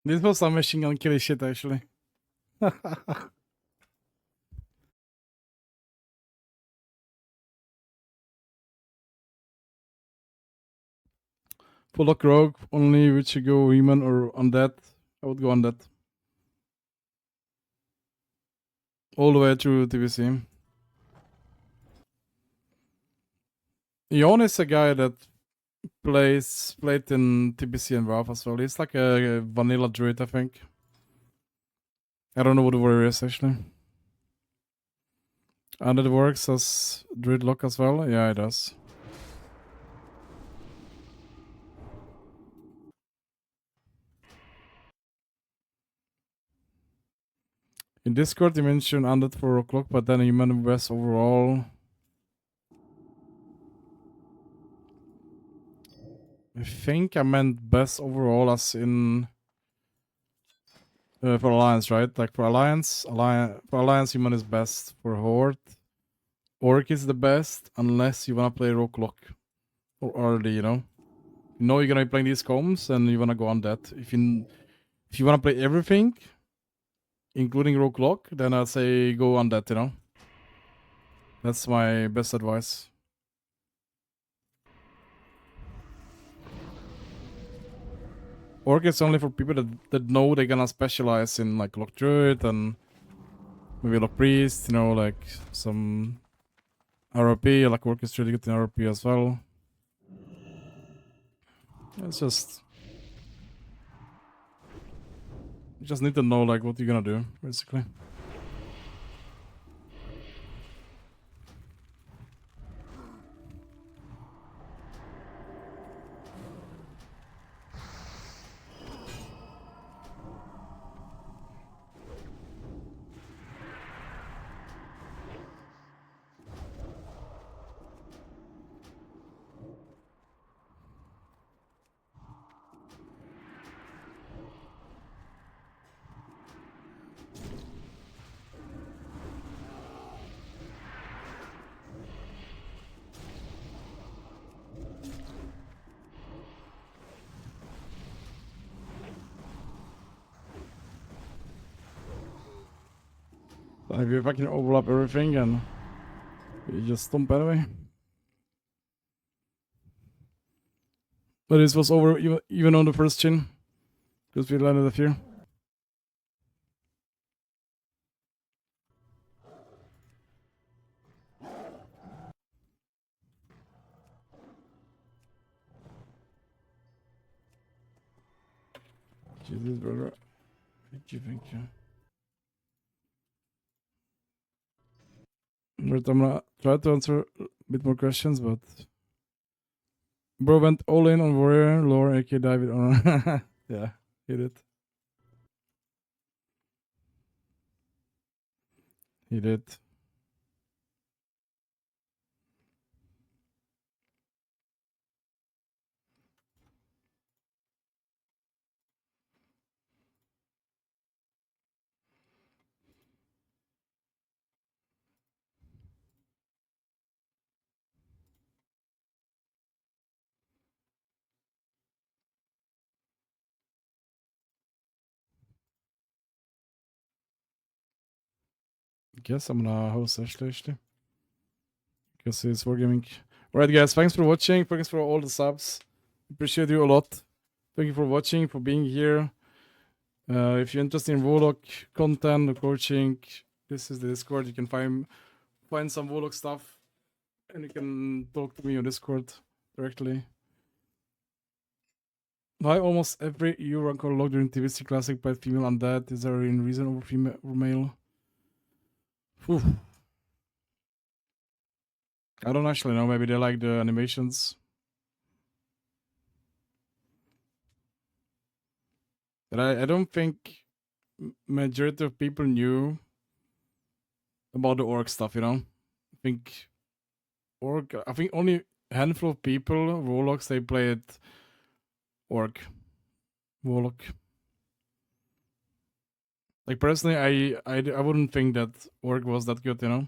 This was some machine gun killing shit, actually. Warlock rogue, only would you go human or undead? I would go undead. All the way through TBC. Ion is a guy that played in TBC and WoW as well. He's like a vanilla druid, I think. I don't know what the warrior is actually. And it works as druid lock as well? Yeah, it does. In Discord, you mentioned undead for o'clock, but then human best overall. I think I meant best overall as in for Alliance, right? Like for Alliance, human is best. For Horde, Orc is the best unless you wanna play Roguelock or early, you know. You know you're gonna be playing these comms and you wanna go on that. If you wanna play everything, including Roguelock, then I'd say go on that, you know. That's my best advice. Orc is only for people that know they're gonna specialize in like Lock Druid and maybe Lock Priest, you know, like some RP. Like Orc is really good in RP as well. It's just you just need to know like what you're gonna do, basically. If I can overlap everything and you just stomp anyway. But this was over even on the first chin. Because we landed a few. Jesus, brother. Thank you. But I'm gonna try to answer a bit more questions, but bro went all in on warrior, lore, AK David on. Yeah, he did. He did. I guess I'm gonna host Ashley actually. Because he's wargaming. Alright guys, thanks for watching. Thanks for all the subs. Appreciate you a lot. Thank you for watching, for being here. If you're interested in Warlock content or coaching, this is the Discord. You can find some Warlock stuff. And you can talk to me on Discord directly. Why almost every EU rank or log during TBC Classic by female undead? Is there any reason over female or male? Whew. I don't actually know. Maybe they like the animations. But I don't think majority of people knew about the orc stuff, you know? I think only a handful of people, warlocks, they played orc. Warlock. Like personally, I wouldn't think that orc was that good, you know?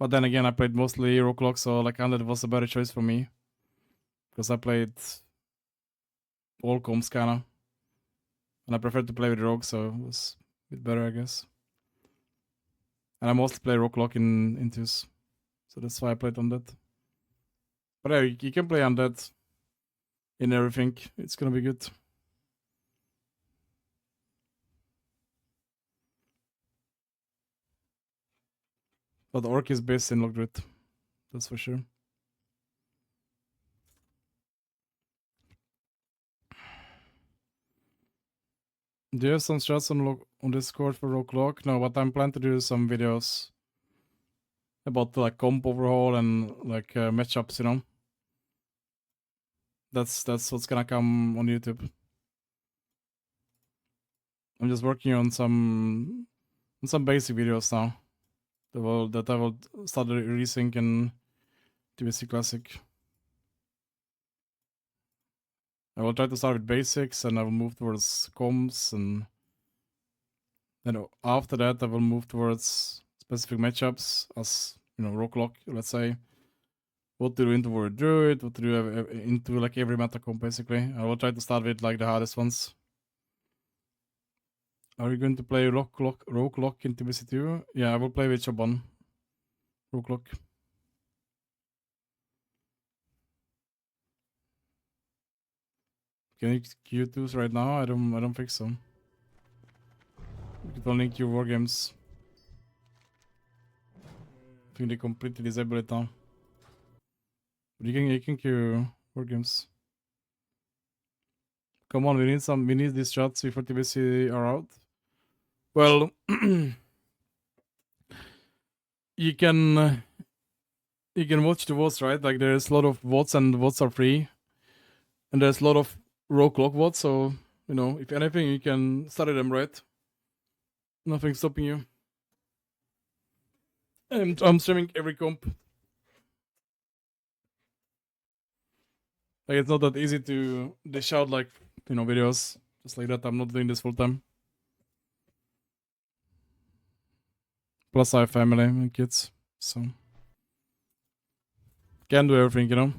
But then again, I played mostly roguelock, so like undead was a better choice for me. Because I played all comms kinda. And I prefer to play with rogue, so it was a bit better, I guess. And I mostly play roguelock in Intus. So that's why I played undead. But yeah, you can play undead. in everything. It's gonna be good. But Orc is based in Logdrit. That's for sure. Do you have some strats on Discord for Rogue? No, but I'm planning to do some videos about the, like, comp overhaul and like matchups, you know. That's what's gonna come on YouTube. I'm just working on some basic videos now that I will start releasing in TBC Classic. I will try to start with basics and I will move towards comps, and then after that I will move towards specific matchups as, you know, Rogue, let's say. What to do into Warrior Druid, what to do into like every meta comp basically. I will try to start with like the hardest ones. Are you going to play Rogue Lock in TBC 2? Yeah, I will play with Shaban. Rogue Lock. Can you Q2s right now? I don't think so. You can only queue war games. I think they completely disable it now. But you can queue war games. Come on, we need these shots before TBC are out. Well, you can watch the votes, right? Like there's a lot of votes and votes are free. And there's a lot of Rogue Lock votes, so, you know, if anything, you can study them, right? Nothing's stopping you. And I'm streaming every comp. Like, it's not that easy to dish out, like, you know, videos just like that. I'm not doing this full time. Plus, I have family and kids, so can't do everything, you know.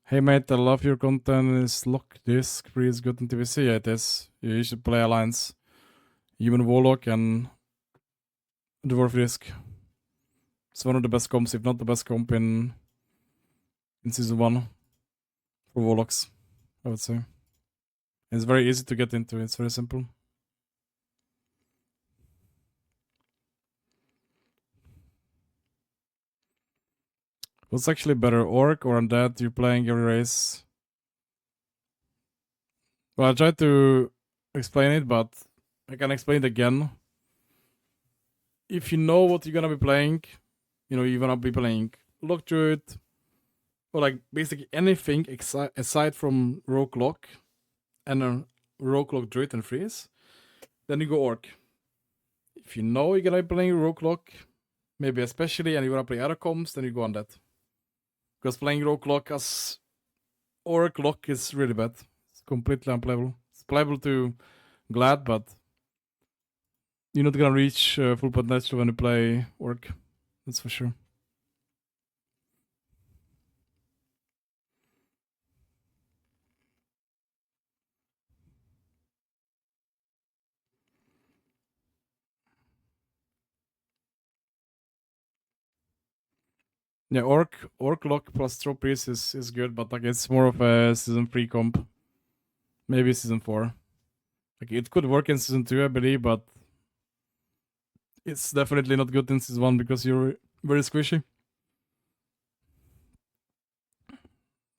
Hey mate, I love your content. Is lock disc free is good in TBC? Yeah, it is. You should play Alliance, even Warlock and Dwarf Disc. It's one of the best comps, if not the best comp in season 1 for Warlocks, I would say. It's very easy to get into. It's very simple. What's actually better, Orc or Undead? You're playing every race. Well, I tried to explain it, but I can explain it again. If you know what you're gonna be playing, you know, you're gonna be playing Lock Druid, or like basically anything aside from Rogue Lock and a Rogue Lock Druid and Freeze, then you go Orc. If you know you're gonna be playing Rogue Lock, maybe especially, and you're gonna play other comps, then you go Undead. Because playing Rogue Lock as Orc Lock is really bad. It's completely unplayable. It's playable to Glad, but you're not gonna reach full potential when you play Orc. That's for sure. Yeah, Orc Lock plus Tropies is good, but like it's more of a season 3 comp. Maybe season 4. Like it could work in season 2, I believe, but it's definitely not good in season 1 because you're very squishy.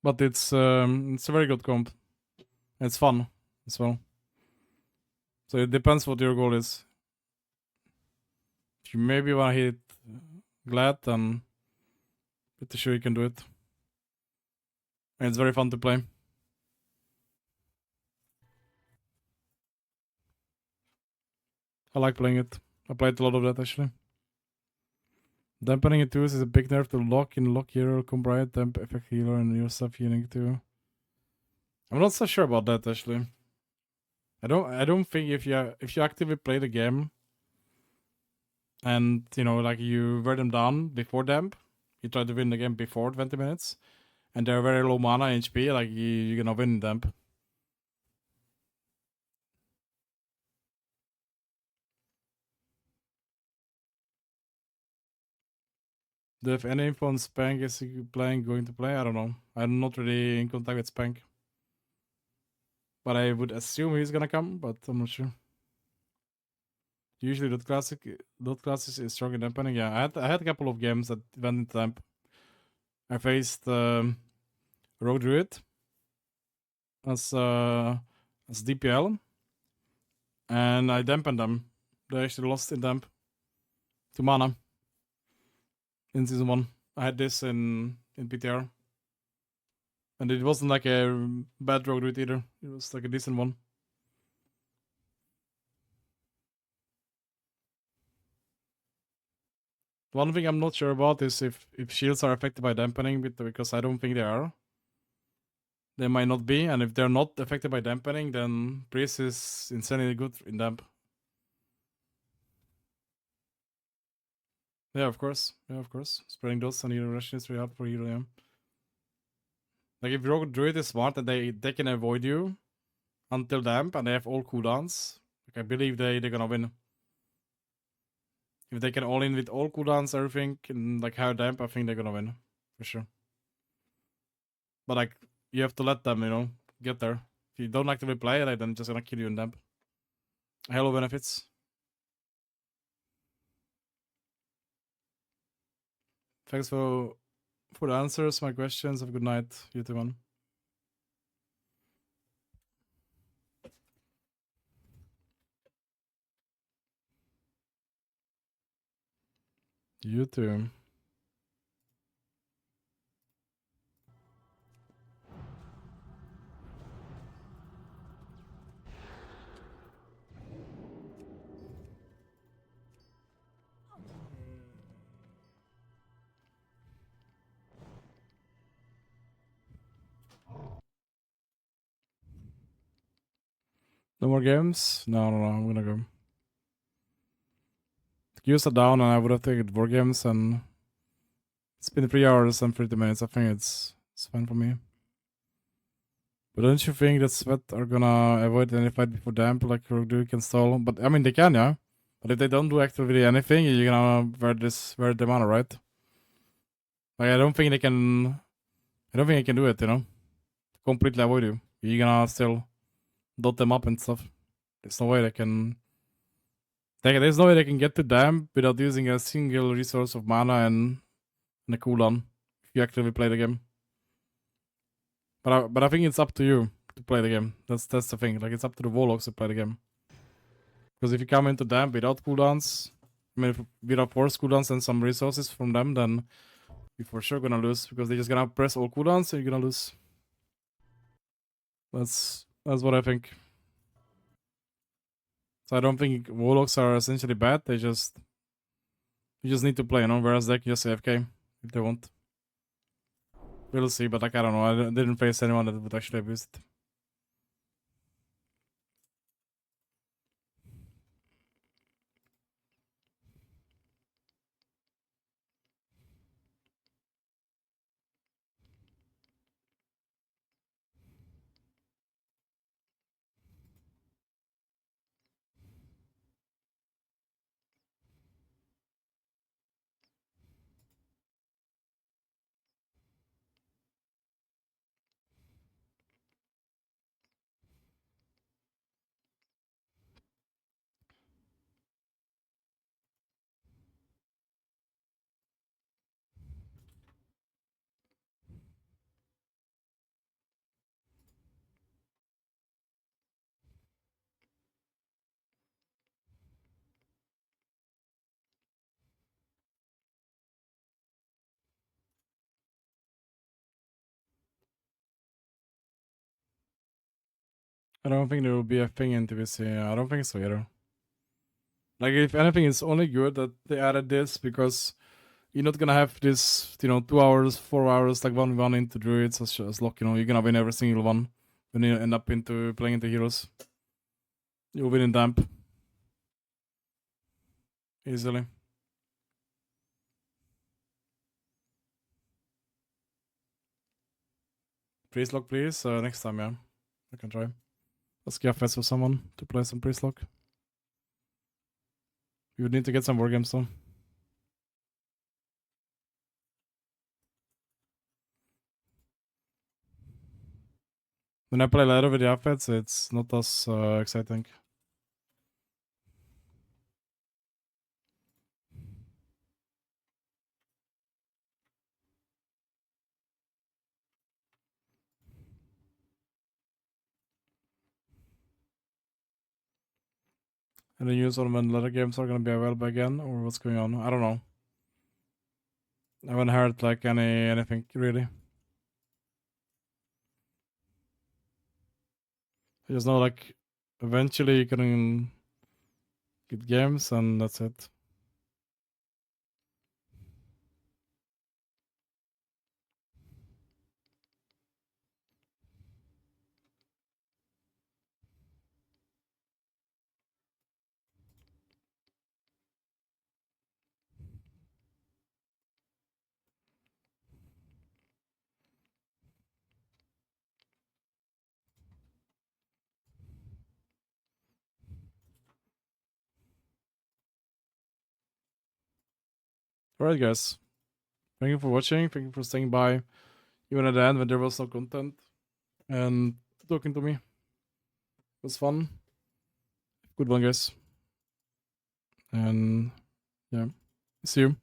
But it's a very good comp. It's fun as well. So it depends what your goal is. If you maybe wanna hit Glad, then pretty sure you can do it. And it's very fun to play. I like playing it. I played a lot of that actually. Dampening it too is a big nerf to lock hero, comp riot, damp effect healer, and your stuff healing too. I'm not so sure about that actually. I don't think if you actively play the game and, you know, like you wear them down before damp, you try to win the game before 20 minutes, and they're very low mana HP, like you're gonna win damp. Do you have any info on Spank? Is he going to play? I don't know. I'm not really in contact with Spank. But I would assume he's gonna come, but I'm not sure. Usually dot classic is strong in dampening. Yeah, I had a couple of games that went into damp. I faced Rogue Druid as DPL, and I dampened them. They actually lost in damp to mana in season 1. I had this in PTR. And it wasn't like a bad Rogue Druid either. It was like a decent one. One thing I'm not sure about is if shields are affected by dampening, because I don't think they are. They might not be, and if they're not affected by dampening, then Priest is insanely good in damp. Yeah, of course. Yeah, of course. Spreading dust on hero rush is really hard for hero, yeah. Like if Rogue Druid is smart and they can avoid you until damp and they have all cooldowns, like I believe they're gonna win. If they can all in with all cooldowns, everything, and like higher damp, I think they're gonna win. For sure. But like you have to let them, get there. If you don't actively play, like then just gonna kill you in damp. Halo benefits. Thanks for the answers, my questions. Have a good night, you too, man. You too. No more games? No, I'm gonna go. The queues are down and I would have taken war games, and it's been 3 hours and 30 minutes. I think it's fine for me. But don't you think that Sweat are gonna avoid any fight before damp, like Rogue can stall? But I mean, they can, yeah. But if they don't do actively anything, you're gonna wear the mana, right? Like I don't think they can do it, completely avoid you. You're gonna still dot them up and stuff. There's no way they can. There's no way they can get to damp without using a single resource of mana and a cooldown if you actively play the game. But I think it's up to you to play the game. That's the thing. Like it's up to the warlocks to play the game. Because if you come into damp without cooldowns, without force cooldowns and some resources from them, then you're for sure gonna lose because they're just gonna press all cooldowns and you're gonna lose. That's what I think. So I don't think warlocks are essentially bad. You just need to play, whereas they can just AFK if they want. We'll see, but like I don't know. I didn't face anyone that would actually abuse it. I don't think there will be a thing in TBC. I don't think so either. Like if anything, it's only good that they added this because you're not gonna have this, 2 hours, 4 hours, like 1v1 into druids as lock. You're gonna win every single one when you end up into playing into heroes. You'll win in damp easily. Priest lock, please. Next time, yeah, I can try. Let's get fast with someone to play some priest lock. You would need to get some war games though. When I play later with the outfits, it's not as exciting. Any news on when later games are gonna be available again, or what's going on? I don't know. I haven't heard like anything really. I just know like eventually you can get games and that's it. Alright guys. Thank you for watching, thank you for staying by even at the end when there was no content and talking to me. It was fun. Good one guys. And yeah. See you.